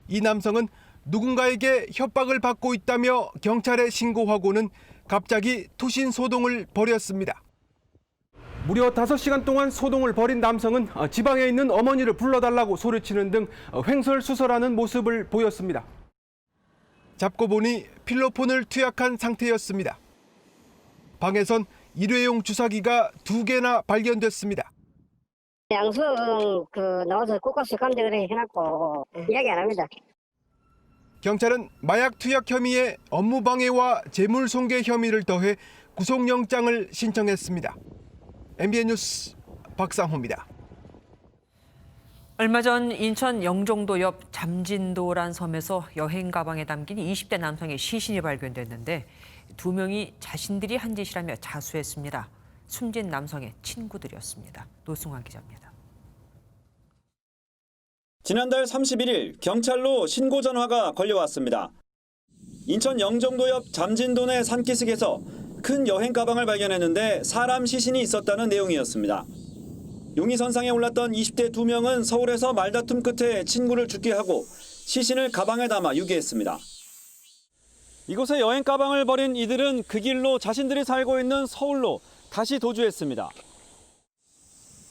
이 남성은 누군가에게 협박을 받고 있다며 경찰에 신고하고는 갑자기 투신 소동을 벌였습니다. 무려 5시간 동안 소동을 벌인 남성은 지방에 있는 어머니를 불러달라고 소리치는 등 횡설수설하는 모습을 보였습니다. 잡고 보니 필로폰을 투약한 상태였습니다. 방에선 일회용 주사기가 2개나 발견됐습니다. 양수은 나와서 꽃가스 감자 그래 해놨고 이야기 안 합니다. 경찰은 마약 투약 혐의에 업무방해와 재물손괴 혐의를 더해 구속영장을 신청했습니다. MBN 뉴스 박상호입니다. 얼마 전 인천 영종도 옆 잠진도란 섬에서 여행 가방에 담긴 20대 남성의 시신이 발견됐는데 2명이 자신들이 한 짓이라며 자수했습니다. 숨진 남성의 친구들이었습니다. 노승환 기자입니다. 지난달 31일 경찰로 신고 전화가 걸려왔습니다. 인천 영종도 옆 잠진도 내 산기슭에서 큰 여행 가방을 발견했는데 사람 시신이 있었다는 내용이었습니다. 용의선상에 올랐던 20대 2명은 서울에서 말다툼 끝에 친구를 죽게 하고 시신을 가방에 담아 유기했습니다. 이곳에 여행 가방을 버린 이들은 그 길로 자신들이 살고 있는 서울로 다시 도주했습니다.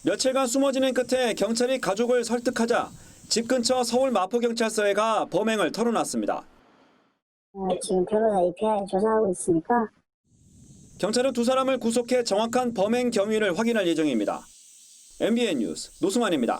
며칠간 숨어지는 끝에 경찰이 가족을 설득하자 집 근처 서울 마포경찰서에 가 범행을 털어놨습니다. 지금 변호사 입회하에 조사하고 있으니까. 경찰은 2사람을 구속해 정확한 범행 경위를 확인할 예정입니다. MBN 뉴스 노승환입니다.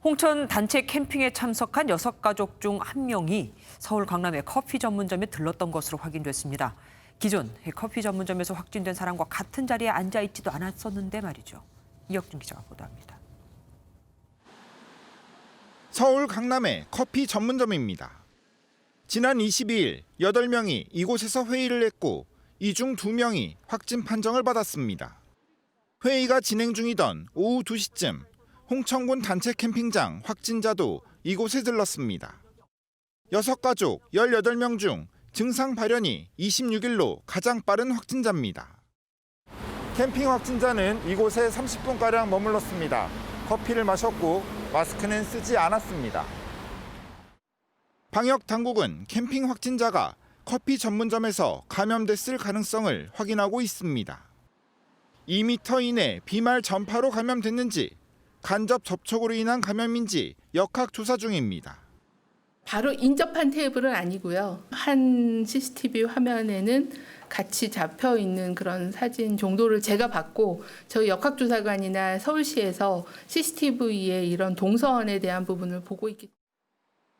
홍천 단체 캠핑에 참석한 6가족 중 1명이 서울 강남의 커피 전문점에 들렀던 것으로 확인됐습니다. 기존 커피 전문점에서 확진된 사람과 같은 자리에 앉아 있지도 않았었는데 말이죠. 이혁준 기자가 보도합니다. 서울 강남의 커피 전문점입니다. 지난 22일 8명이 이곳에서 회의를 했고 이 중 2명이 확진 판정을 받았습니다. 회의가 진행 중이던 오후 2시쯤 홍천군 단체 캠핑장 확진자도 이곳에 들렀습니다. 6가족 18명 중 증상 발현이 26일로 가장 빠른 확진자입니다. 캠핑 확진자는 이곳에 30분가량 머물렀습니다. 커피를 마셨고 마스크는 쓰지 않았습니다. 방역 당국은 캠핑 확진자가 커피 전문점에서 감염됐을 가능성을 확인하고 있습니다. 2m 이내 비말 전파로 감염됐는지 간접 접촉으로 인한 감염인지 역학 조사 중입니다. 바로 인접한 테이블은 아니고요. 한 CCTV 화면에는 같이 잡혀 있는 그런 사진 정도를 제가 봤고 저희 역학조사관이나 서울시에서 CCTV에 이런 동선에 대한 부분을 보고 있기 때문에.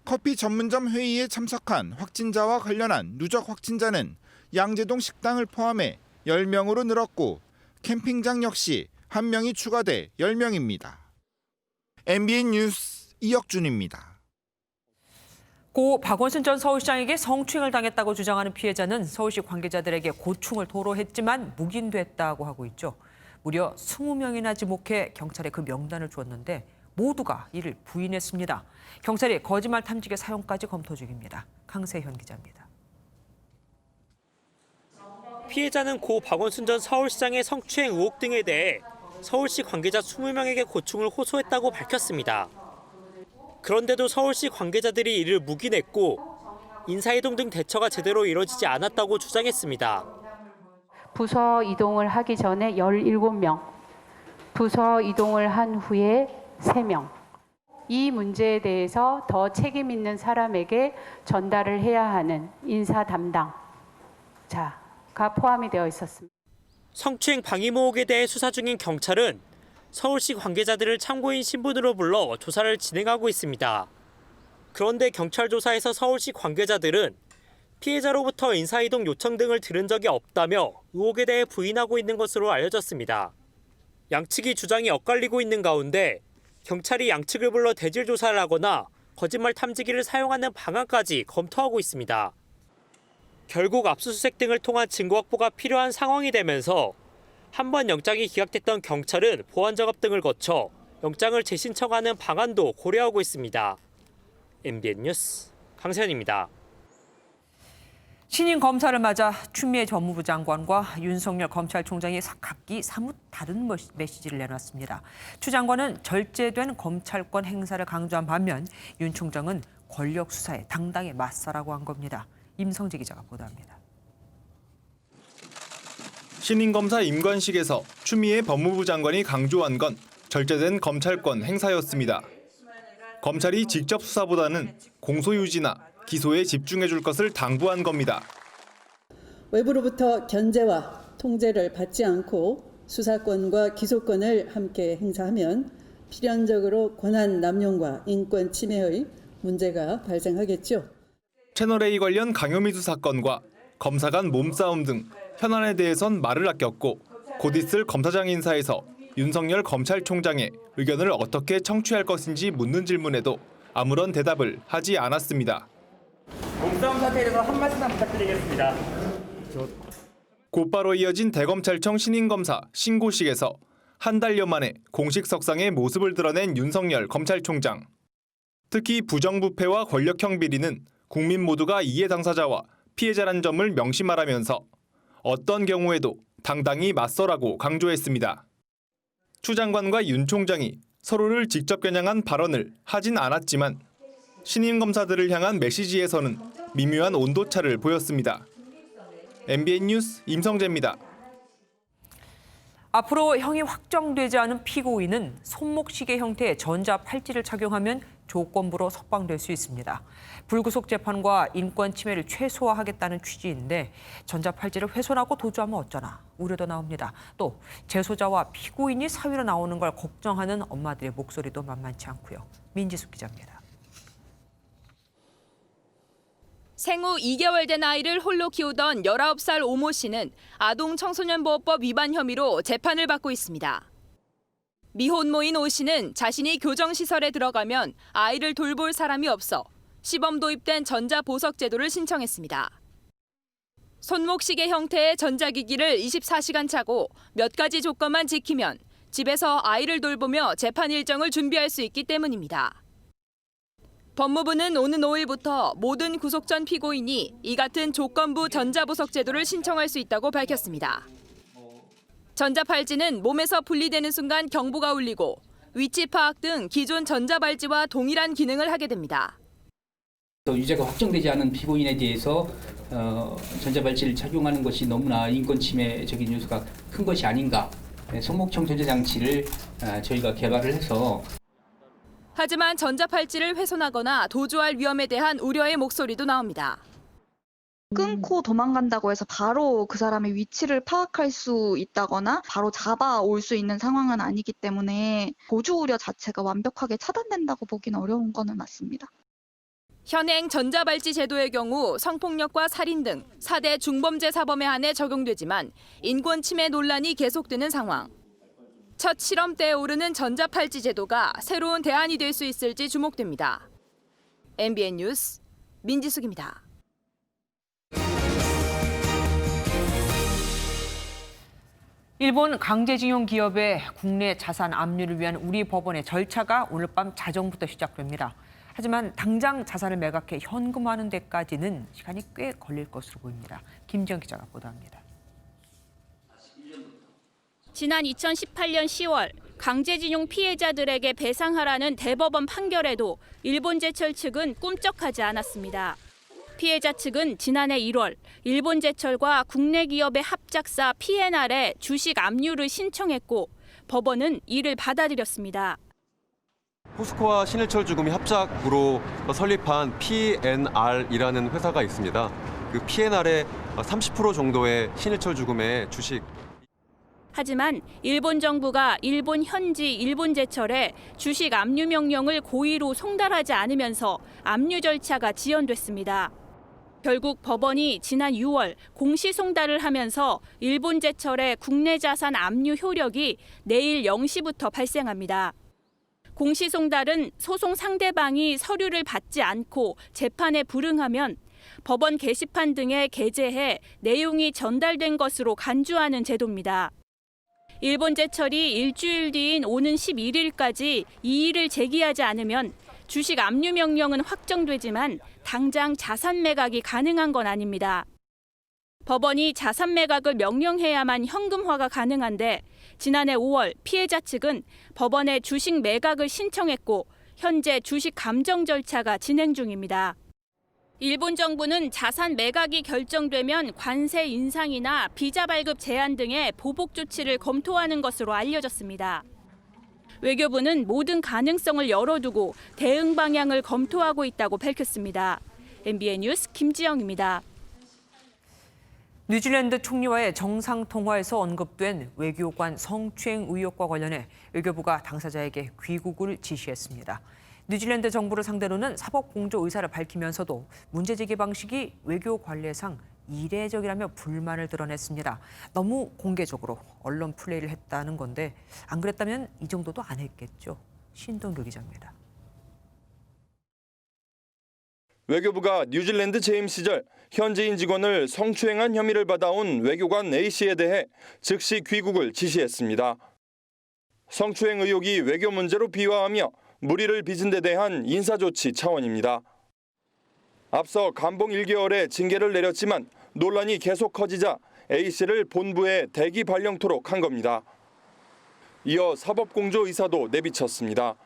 커피 전문점 회의에 참석한 확진자와 관련한 누적 확진자는 양재동 식당을 포함해 10명으로 늘었고 캠핑장 역시 1명이 추가돼 10명입니다. MBN 뉴스 이혁준입니다. 고 박원순 전 서울시장에게 성추행을 당했다고 주장하는 피해자는 서울시 관계자들에게 고충을 토로했지만 묵인됐다고 하고 있죠. 무려 20명이나 지목해 경찰에 그 명단을 주었는데 모두가 이를 부인했습니다. 경찰이 거짓말 탐지기 사용까지 검토 중입니다. 강세현 기자입니다. 피해자는 고 박원순 전 서울시장의 성추행 의혹 등에 대해 서울시 관계자 20명에게 고충을 호소했다고 밝혔습니다. 그런데도 서울시 관계자들이 이를 묵인했고 인사이동 등 대처가 제대로 이뤄지지 않았다고 주장했습니다. 부서 이동을 하기 전에 17명, 부서 이동을 한 후에 3명. 이 문제에 대해서 더 책임 있는 사람에게 전달을 해야 하는 인사 담당자가 포함이 되어 있었습니다. 성추행 방임 의혹에 대해 수사 중인 경찰은 서울시 관계자들을 참고인 신분으로 불러 조사를 진행하고 있습니다. 그런데 경찰 조사에서 서울시 관계자들은 피해자로부터 인사이동 요청 등을 들은 적이 없다며 의혹에 대해 부인하고 있는 것으로 알려졌습니다. 양측이 주장이 엇갈리고 있는 가운데 경찰이 양측을 불러 대질 조사를 하거나 거짓말 탐지기를 사용하는 방안까지 검토하고 있습니다. 결국 압수수색 등을 통한 증거 확보가 필요한 상황이 되면서 한 번 영장이 기각됐던 경찰은 보안 작업 등을 거쳐 영장을 재신청하는 방안도 고려하고 있습니다. MBN 뉴스 강세현입니다. 신임 검사를 맞아 추미애 법무부 장관과 윤석열 검찰총장이 각기 사뭇 다른 메시지를 내놨습니다. 추 장관은 절제된 검찰권 행사를 강조한 반면 윤 총장은 권력 수사에 당당히 맞서라고 한 겁니다. 임성재 기자가 보도합니다. 신임 검사 임관식에서 추미애 법무부 장관이 강조한 건 절제된 검찰권 행사였습니다. 검찰이 직접 수사보다는 공소유지나 기소에 집중해 줄 것을 당부한 겁니다. 외부로부터 견제와 통제를 받지 않고 수사권과 기소권을 함께 행사하면 필연적으로 권한 남용과 인권 침해의 문제가 발생하겠죠. 채널A 관련 강요미수 사건과 검사 간 몸싸움 등 현안에 대해선 말을 아꼈고 곧 있을 검사장 인사에서 윤석열 검찰총장의 의견을 어떻게 청취할 것인지 묻는 질문에도 아무런 대답을 하지 않았습니다. 몸싸움 사태에 대해서 한 말씀만 부탁드리겠습니다. 곧바로 이어진 대검찰청 신임검사 신고식에서 한 달여 만에 공식 석상의 모습을 드러낸 윤석열 검찰총장. 특히 부정부패와 권력형 비리는 국민 모두가 이해 당사자와 피해자란 점을 명심하라면서 어떤 경우에도 당당히 맞서라고 강조했습니다. 추 장관과 윤 총장이 서로를 직접 겨냥한 발언을 하진 않았지만 신임 검사들을 향한 메시지에서는 미묘한 온도차를 보였습니다. MBN 뉴스 임성재입니다. 앞으로 형이 확정되지 않은 피고인은 손목시계 형태의 전자팔찌를 착용하면 조건부로 석방될 수 있습니다. 불구속 재판과 인권 침해를 최소화하겠다는 취지인데 전자팔찌를 훼손하고 도주하면 어쩌나 우려도 나옵니다. 또 재소자와 피고인이 사위로 나오는 걸 걱정하는 엄마들의 목소리도 만만치 않고요. 민지숙 기자입니다. 생후 2개월 된 아이를 홀로 키우던 19살 오모 씨는 아동청소년보호법 위반 혐의로 재판을 받고 있습니다. 미혼모인 오 씨는 자신이 교정시설에 들어가면 아이를 돌볼 사람이 없어 시범 도입된 전자보석 제도를 신청했습니다. 손목시계 형태의 전자기기를 24시간 차고 몇 가지 조건만 지키면 집에서 아이를 돌보며 재판 일정을 준비할 수 있기 때문입니다. 법무부는 오는 5일부터 모든 구속 전 피고인이 이 같은 조건부 전자보석 제도를 신청할 수 있다고 밝혔습니다. 전자팔찌는 몸에서 분리되는 순간 경보가 울리고 위치 파악 등 기존 전자발찌와 동일한 기능을 하게 됩니다. 유죄가 확정되지 않은 피고인에 대해서 전자발찌를 착용하는 것이 너무나 인권 침해적인 요소가 큰 것이 아닌가. 손목청 전자 장치를 저희가 개발을 해서 하지만 전자팔찌를 훼손하거나 도주할 위험에 대한 우려의 목소리도 나옵니다. 끊고 도망간다고 해서 바로 그 사람의 위치를 파악할 수 있다거나 바로 잡아올 수 있는 상황은 아니기 때문에 도주 우려 자체가 완벽하게 차단된다고 보기는 어려운 거는 맞습니다. 현행 전자발찌 제도의 경우 성폭력과 살인 등 4대 중범죄 사범에 한해 적용되지만 인권 침해 논란이 계속되는 상황. 첫 실험대에 오르는 전자팔찌 제도가 새로운 대안이 될 수 있을지 주목됩니다. MBN 뉴스 민지숙입니다. 일본 강제징용 기업의 국내 자산 압류를 위한 우리 법원의 절차가 오늘 밤 자정부터 시작됩니다. 하지만 당장 자산을 매각해 현금화하는 데까지는 시간이 꽤 걸릴 것으로 보입니다. 김지영 기자가 보도합니다. 지난 2018년 10월 강제징용 피해자들에게 배상하라는 대법원 판결에도 일본제철 측은 꿈쩍하지 않았습니다. 피해자 측은 지난해 1월 일본제철과 국내 기업의 합작사 P&R에 주식 압류를 신청했고 법원은 이를 받아들였습니다. 포스코와 신일철주금이 합작으로 설립한 P&R이라는 회사가 있습니다. 그 P&R의 30% 정도의 신일철주금의 주식. 하지만 일본 정부가 일본 현지 일본제철에 주식 압류 명령을 고의로 송달하지 않으면서 압류 절차가 지연됐습니다. 결국 법원이 지난 6월 공시송달을 하면서 일본 제철의 국내 자산 압류 효력이 내일 0시부터 발생합니다. 공시송달은 소송 상대방이 서류를 받지 않고 재판에 불응하면 법원 게시판 등에 게재해 내용이 전달된 것으로 간주하는 제도입니다. 일본 제철이 일주일 뒤인 오는 11일까지 이의를 제기하지 않으면 주식 압류 명령은 확정되지만 당장 자산 매각이 가능한 건 아닙니다. 법원이 자산 매각을 명령해야만 현금화가 가능한데 지난해 5월 피해자 측은 법원에 주식 매각을 신청했고 현재 주식 감정 절차가 진행 중입니다. 일본 정부는 자산 매각이 결정되면 관세 인상이나 비자 발급 제한 등의 보복 조치를 검토하는 것으로 알려졌습니다. 외교부는 모든 가능성을 열어두고 대응 방향을 검토하고 있다고 밝혔습니다. MBN 뉴스 김지영입니다. 뉴질랜드 총리와의 정상통화에서 언급된 외교관 성추행 의혹과 관련해 외교부가 당사자에게 귀국을 지시했습니다. 뉴질랜드 정부를 상대로는 사법공조 의사를 밝히면서도 문제제기 방식이 외교 관례상 이례적이라며 불만을 드러냈습니다. 너무 공개적으로 언론 플레이를 했다는 건데 안 그랬다면 이 정도도 안 했겠죠. 신동규 기자입니다. 외교부가 뉴질랜드 재임 시절 현지인 직원을 성추행한 혐의를 받아온 외교관 A씨에 대해 즉시 귀국을 지시했습니다. 성추행 의혹이 외교 문제로 비화하며 물의를 빚은 데 대한 인사조치 차원입니다. 앞서 감봉 1개월의 징계를 내렸지만 논란이 계속 커지자 A씨를 본부에 대기 발령토록 한 겁니다. 이어 사법공조 의사도 내비쳤습니다.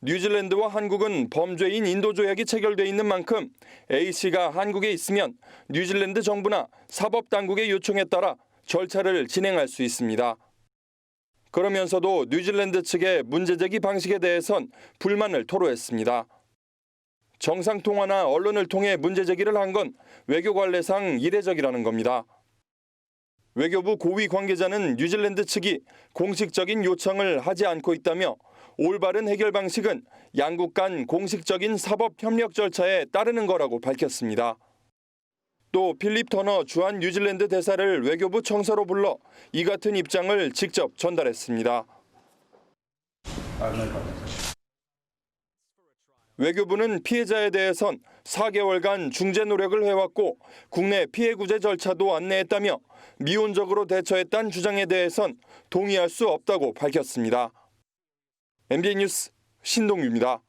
뉴질랜드와 한국은 범죄인 인도조약이 체결돼 있는 만큼 A씨가 한국에 있으면 뉴질랜드 정부나 사법당국의 요청에 따라 절차를 진행할 수 있습니다. 그러면서도 뉴질랜드 측의 문제제기 방식에 대해선 불만을 토로했습니다. 정상통화나 언론을 통해 문제제기를 한 건 외교 관례상 이례적이라는 겁니다. 외교부 고위 관계자는 뉴질랜드 측이 공식적인 요청을 하지 않고 있다며 올바른 해결 방식은 양국 간 공식적인 사법 협력 절차에 따르는 거라고 밝혔습니다. 또 필립 터너 주한 뉴질랜드 대사를 외교부 청사로 불러 이 같은 입장을 직접 전달했습니다. 외교부는 피해자에 대해선 4개월간 중재 노력을 해왔고 국내 피해 구제 절차도 안내했다며 미온적으로 대처했다는 주장에 대해선 동의할 수 없다고 밝혔습니다. MBN 뉴스 신동규입니다.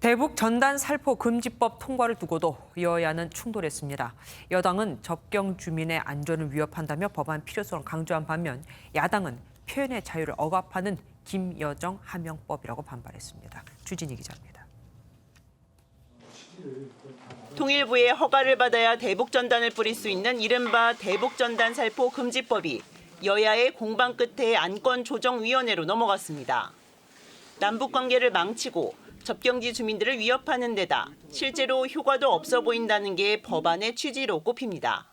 대북 전단 살포 금지법 통과를 두고도 여야는 충돌했습니다. 여당은 접경 주민의 안전을 위협한다며 법안 필요성을 강조한 반면 야당은 표현의 자유를 억압하는 김여정 하명법이라고 반발했습니다. 주진희 기자입니다. 통일부의 허가를 받아야 대북 전단을 뿌릴 수 있는 이른바 대북 전단 살포 금지법이 여야의 공방 끝에 안건조정위원회로 넘어갔습니다. 남북 관계를 망치고 접경지 주민들을 위협하는 데다 실제로 효과도 없어 보인다는 게 법안의 취지로 꼽힙니다.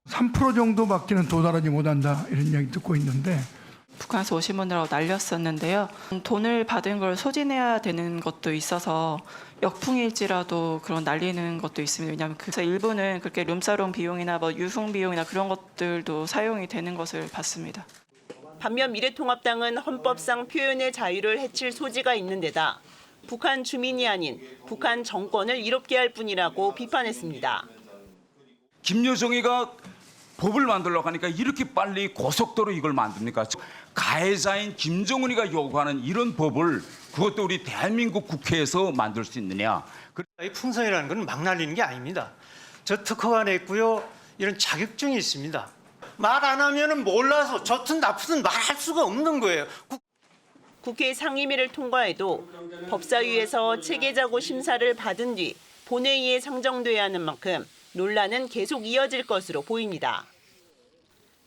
3% 정도밖에는 도달하지 못한다 이런 이야기 듣고 있는데 북한에서 오신 분들하고 날렸었는데요. 돈을 받은 걸 소진해야 되는 것도 있어서 역풍일지라도 그런 날리는 것도 있습니다. 왜냐하면 그래서 일부는 그렇게 룸사롱 비용이나 뭐 유흥 비용이나 그런 것들도 사용이 되는 것을 봤습니다. 반면 미래통합당은 헌법상 표현의 자유를 해칠 소지가 있는 데다 북한 주민이 아닌 북한 정권을 이롭게 할 뿐이라고 비판했습니다. 김여정이가 법을 만들려고 하니까 이렇게 빨리 고속도로 이걸 만듭니까? 가해자인 김정은이가 요구하는 이런 법을 그것도 우리 대한민국 국회에서 만들 수 있느냐? 이 풍선이라는 건 막 날리는 게 아닙니다. 저 특허가 냈고요. 이런 자격증이 있습니다. 말 안 하면은 몰라서 좋든 나쁘든 말할 수가 없는 거예요. 국회 상임위를 통과해도 법사위에서 체계자구 심사를 받은 뒤 본회의에 상정돼야 하는 만큼 논란은 계속 이어질 것으로 보입니다.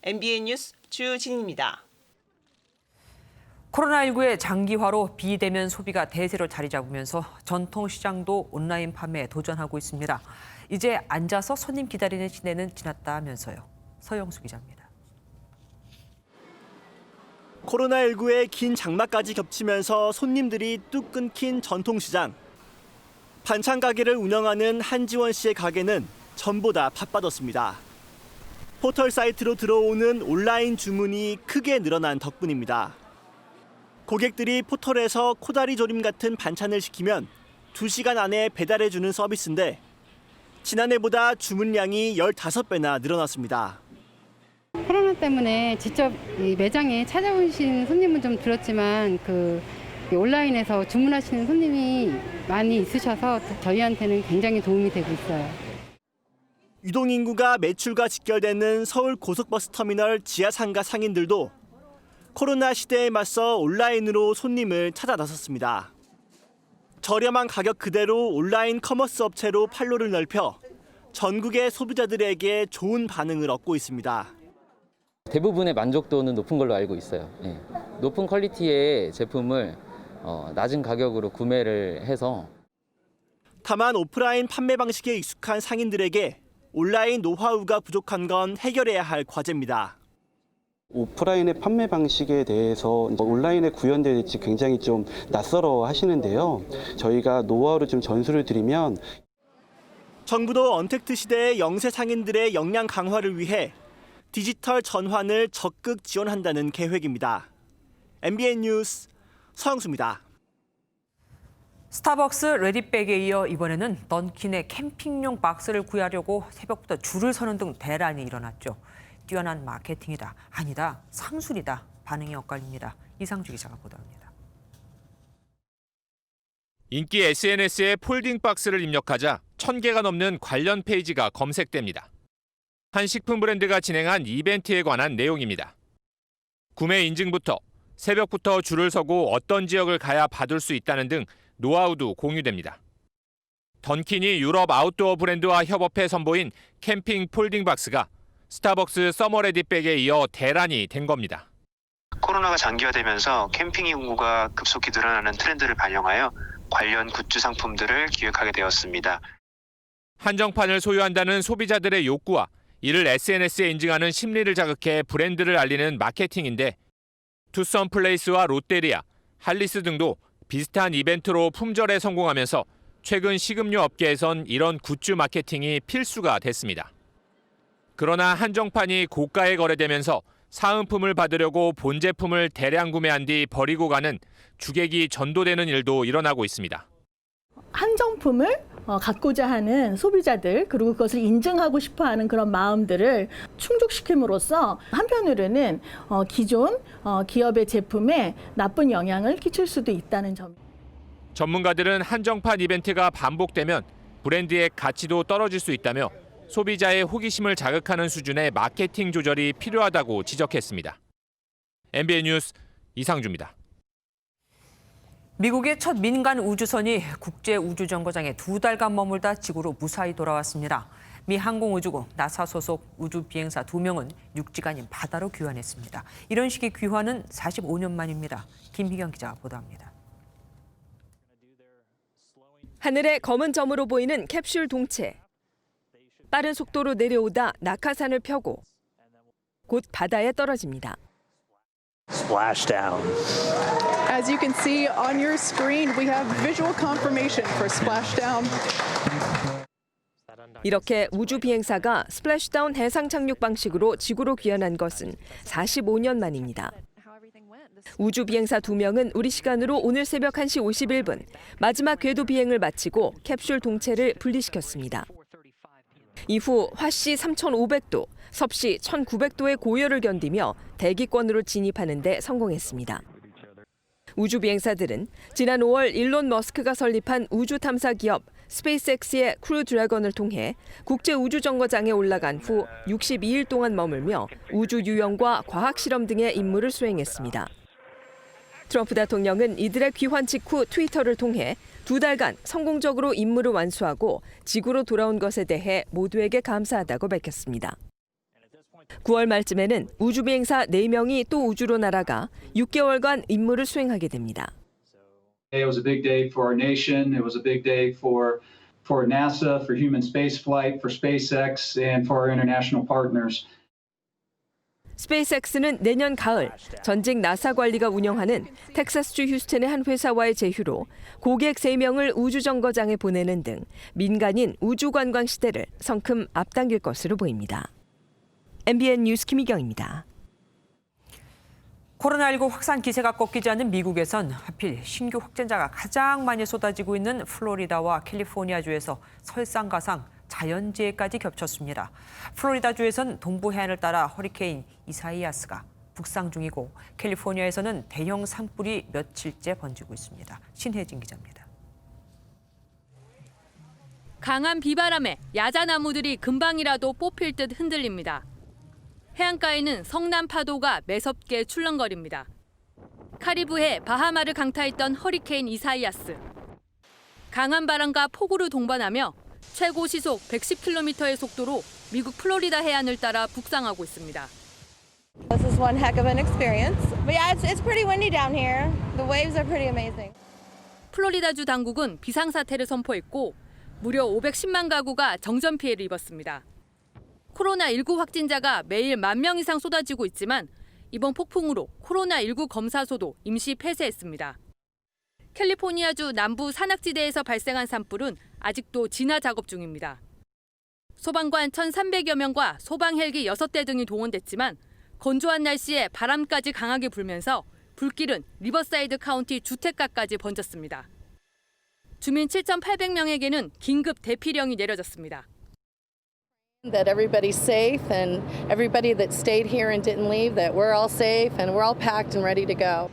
MBN 뉴스 주진입니다. 코로나19의 장기화로 비대면 소비가 대세로 자리 잡으면서 전통시장도 온라인 판매에 도전하고 있습니다. 이제 앉아서 손님 기다리는 시대는 지났다면서요. 서영수 기자입니다. 코로나19의 긴 장마까지 겹치면서 손님들이 뚝 끊긴 전통시장. 반찬 가게를 운영하는 한지원 씨의 가게는 전보다 바빠졌습니다. 포털 사이트로 들어오는 온라인 주문이 크게 늘어난 덕분입니다. 고객들이 포털에서 코다리 조림 같은 반찬을 시키면 2시간 안에 배달해주는 서비스인데 지난해보다 주문량이 15배나 늘어났습니다. 코로나 때문에 직접 이 매장에 찾아오신 손님은 좀 줄었지만 온라인에서 주문하시는 손님이 많이 있으셔서 저희한테는 굉장히 도움이 되고 있어요. 유동 인구가 매출과 직결되는 서울 고속버스 터미널 지하상가 상인들도 코로나 시대에 맞서 온라인으로 손님을 찾아 나섰습니다. 저렴한 가격 그대로 온라인 커머스 업체로 판로를 넓혀 전국의 소비자들에게 좋은 반응을 얻고 있습니다. 대부분의 만족도는 높은 걸로 알고 있어요. 높은 퀄리티의 제품을 낮은 가격으로 구매를 해서. 다만 오프라인 판매 방식에 익숙한 상인들에게 온라인 노하우가 부족한 건 해결해야 할 과제입니다. 오프라인의 판매 방식에 대해서 온라인에 구현될지 굉장히 좀 낯설어 하시는데요. 저희가 노하우를 좀 전수를 드리면 정부도 언택트 시대의 영세 상인들의 역량 강화를 위해 디지털 전환을 적극 지원한다는 계획입니다. MBN 뉴스 서영수입니다. 스타벅스 레디백에 이어 이번에는 던킨의 캠핑용 박스를 구하려고 새벽부터 줄을 서는 등 대란이 일어났죠. 뛰어난 마케팅이다, 아니다, 상술이다 반응이 엇갈립니다. 이상주 기자가 보도합니다. 인기 SNS에 폴딩 박스를 입력하자 1,000개가 넘는 관련 페이지가 검색됩니다. 한 식품 브랜드가 진행한 이벤트에 관한 내용입니다. 구매 인증부터 새벽부터 줄을 서고 어떤 지역을 가야 받을 수 있다는 등 노하우도 공유됩니다. 던킨이 유럽 아웃도어 브랜드와 협업해 선보인 캠핑 폴딩 박스가 스타벅스 서머 레디백에 이어 대란이 된 겁니다. 코로나가 장기화되면서 캠핑 인구가 급속히 늘어나는 트렌드를 반영하여 관련 굿즈 상품들을 기획하게 되었습니다. 한정판을 소유한다는 소비자들의 욕구와 이를 SNS에 인증하는 심리를 자극해 브랜드를 알리는 마케팅인데 투썸플레이스와 롯데리아, 할리스 등도 비슷한 이벤트로 품절에 성공하면서 최근 식음료 업계에선 이런 굿즈 마케팅이 필수가 됐습니다. 그러나 한정판이 고가에 거래되면서 사은품을 받으려고 본 제품을 대량 구매한 뒤 버리고 가는 주객이 전도되는 일도 일어나고 있습니다. 한정품을 갖고자 하는 소비자들 그리고 그것을 인증하고 싶어하는 그런 마음들을 충족시킴으로써 한편으로는 기존 기업의 제품에 나쁜 영향을 끼칠 수도 있다는 점. 전문가들은 한정판 이벤트가 반복되면 브랜드의 가치도 떨어질 수 있다며 소비자의 호기심을 자극하는 수준의 마케팅 조절이 필요하다고 지적했습니다. MBN 뉴스 이상주입니다. 미국의 첫 민간 우주선이 국제우주정거장에 2달간 머물다 지구로 무사히 돌아왔습니다. 미 항공우주국 나사 소속 우주비행사 2명은 육지가 아닌 바다로 귀환했습니다. 이런 식의 귀환은 45년 만입니다. 김희경 기자가 보도합니다. 하늘에 검은 점으로 보이는 캡슐 동체. 빠른 속도로 내려오다 낙하산을 펴고 곧 바다에 떨어집니다. Splashdown. As you can see on your screen, we have visual confirmation for splashdown. 이렇게 우주 비행사가 스플래시다운 해상 착륙 방식으로 지구로 귀환한 것은 45년 만입니다. 우주 비행사 2명은 우리 시간으로 오늘 새벽 1시 51분 마지막 궤도 비행을 마치고 캡슐 동체를 분리시켰습니다. 이후 화씨 3,500도, 섭씨 1,900도의 고열을 견디며 대기권으로 진입하는 데 성공했습니다. 우주 비행사들은 지난 5월 일론 머스크가 설립한 우주 탐사 기업 스페이스X의 크루 드래건을 통해 국제 우주 정거장에 올라간 후 62일 동안 머물며 우주 유영과 과학 실험 등의 임무를 수행했습니다. 트럼프 대통령은 이들의 귀환 직후 트위터를 통해 2달간 성공적으로 임무를 완수하고 지구로 돌아온 것에 대해 모두에게 감사하다고 밝혔습니다. 9월 말쯤에는 우주 비행사 4명이 또 우주로 날아가 6개월간 임무를 수행하게 됩니다. It was a big day for our nation. It was a big day for NASA, for human spaceflight, for SpaceX, and for our international partners. 스페이스X는 내년 가을 전직 나사 관리가 운영하는 텍사스주 휴스턴의 한 회사와의 제휴로 고객 3명을 우주정거장에 보내는 등 민간인 우주관광 시대를 성큼 앞당길 것으로 보입니다. MBN 뉴스 김희경입니다. 코로나19 확산 기세가 꺾이지 않는 미국에선 하필 신규 확진자가 가장 많이 쏟아지고 있는 플로리다와 캘리포니아주에서 설상가상, 자연재해까지 겹쳤습니다. 플로리다주에선 동부 해안을 따라 허리케인 이사이아스가 북상 중이고 캘리포니아에서는 대형 산불이 며칠째 번지고 있습니다. 신혜진 기자입니다. 강한 비바람에 야자나무들이 금방이라도 뽑힐 듯 흔들립니다. 해안가에는 성남 파도가 매섭게 출렁거립니다. 카리브해 바하마를 강타했던 허리케인 이사이아스. 강한 바람과 폭우로 동반하며 최고 시속 110km의 속도로 미국 플로리다 해안을 따라 북상하고 있습니다. This is one heck of an experience. But yeah, it's pretty windy down here. The waves are pretty amazing. 플로리다주 당국은 비상사태를 선포했고 무려 510만 가구가 정전 피해를 입었습니다. 코로나19 확진자가 매일 10,000명 이상 쏟아지고 있지만 이번 폭풍으로 코로나19 검사소도 임시 폐쇄했습니다. 캘리포니아주 남부 산악지대에서 발생한 산불은 아직도 진화 작업 중입니다. 소방관 1,300여 명과 소방 헬기 6대 등이 동원됐지만 건조한 날씨에 바람까지 강하게 불면서 불길은 리버사이드 카운티 주택가까지 번졌습니다. 주민 7,800명에게는 긴급 대피령이 내려졌습니다. That everybody's safe and everybody that stayed here and didn't leave, that we're all safe and we're all packed and ready to go.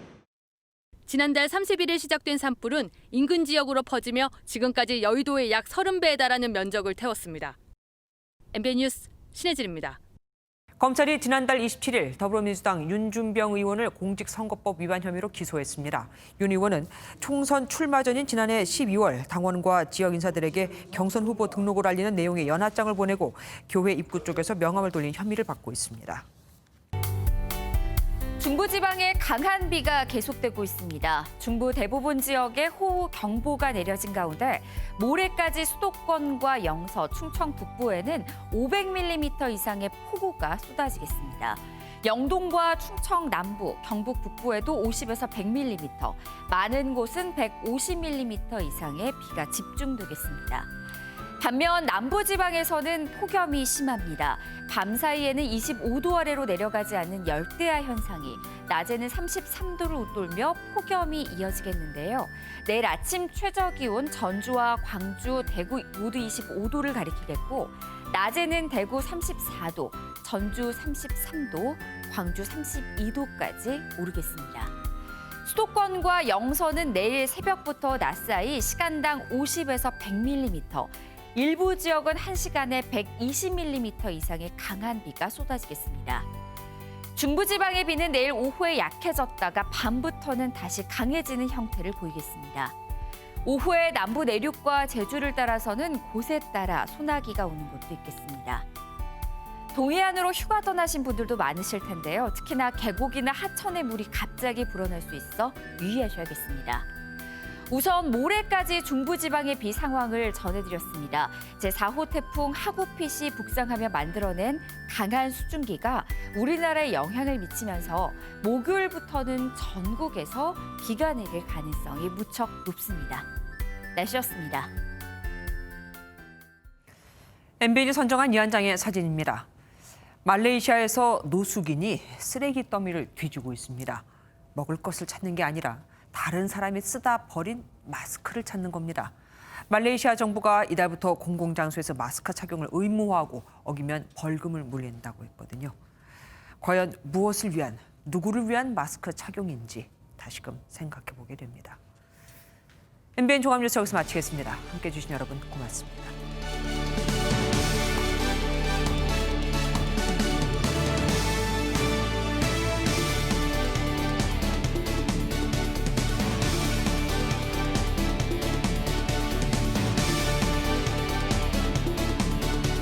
지난달 30일에 시작된 산불은 인근 지역으로 퍼지며 지금까지 여의도의 약 30배에 달하는 면적을 태웠습니다. MBN 뉴스 신혜진입니다. 검찰이 지난달 27일 더불어민주당 윤준병 의원을 공직선거법 위반 혐의로 기소했습니다. 윤 의원은 총선 출마 전인 지난해 12월 당원과 지역 인사들에게 경선 후보 등록을 알리는 내용의 연하장을 보내고 교회 입구 쪽에서 명함을 돌린 혐의를 받고 있습니다. 중부지방에 강한 비가 계속되고 있습니다. 중부 대부분 지역에 호우 경보가 내려진 가운데 모레까지 수도권과 영서, 충청 북부에는 500mm 이상의 폭우가 쏟아지겠습니다. 영동과 충청 남부, 경북 북부에도 50에서 100mm, 많은 곳은 150mm 이상의 비가 집중되겠습니다. 반면 남부지방에서는 폭염이 심합니다. 밤 사이에는 25도 아래로 내려가지 않는 열대야 현상이 낮에는 33도를 웃돌며 폭염이 이어지겠는데요. 내일 아침 최저기온 전주와 광주, 대구 모두 25도를 가리키겠고 낮에는 대구 34도, 전주 33도, 광주 32도까지 오르겠습니다. 수도권과 영서는 내일 새벽부터 낮 사이 시간당 50에서 100mm, 일부 지역은 1시간에 120mm 이상의 강한 비가 쏟아지겠습니다. 중부지방의 비는 내일 오후에 약해졌다가 밤부터는 다시 강해지는 형태를 보이겠습니다. 오후에 남부 내륙과 제주를 따라서는 곳에 따라 소나기가 오는 곳도 있겠습니다. 동해안으로 휴가 떠나신 분들도 많으실 텐데요. 특히나 계곡이나 하천의 물이 갑자기 불어날 수 있어 유의하셔야겠습니다. 우선 모레까지 중부지방의 비 상황을 전해드렸습니다. 제4호 태풍 하구핏이 북상하며 만들어낸 강한 수증기가 우리나라에 영향을 미치면서 목요일부터는 전국에서 비가 내릴 가능성이 무척 높습니다. 날씨였습니다. MBN이 선정한 이 한 장의 사진입니다. 말레이시아에서 노숙인이 쓰레기 더미를 뒤지고 있습니다. 먹을 것을 찾는 게 아니라 다른 사람이 쓰다 버린 마스크를 찾는 겁니다. 말레이시아 정부가 이달부터 공공장소에서 마스크 착용을 의무화하고 어기면 벌금을 물린다고 했거든요. 과연 무엇을 위한, 누구를 위한 마스크 착용인지 다시금 생각해 보게 됩니다. MBN 종합뉴스 여기서 마치겠습니다. 함께해 주신 여러분 고맙습니다.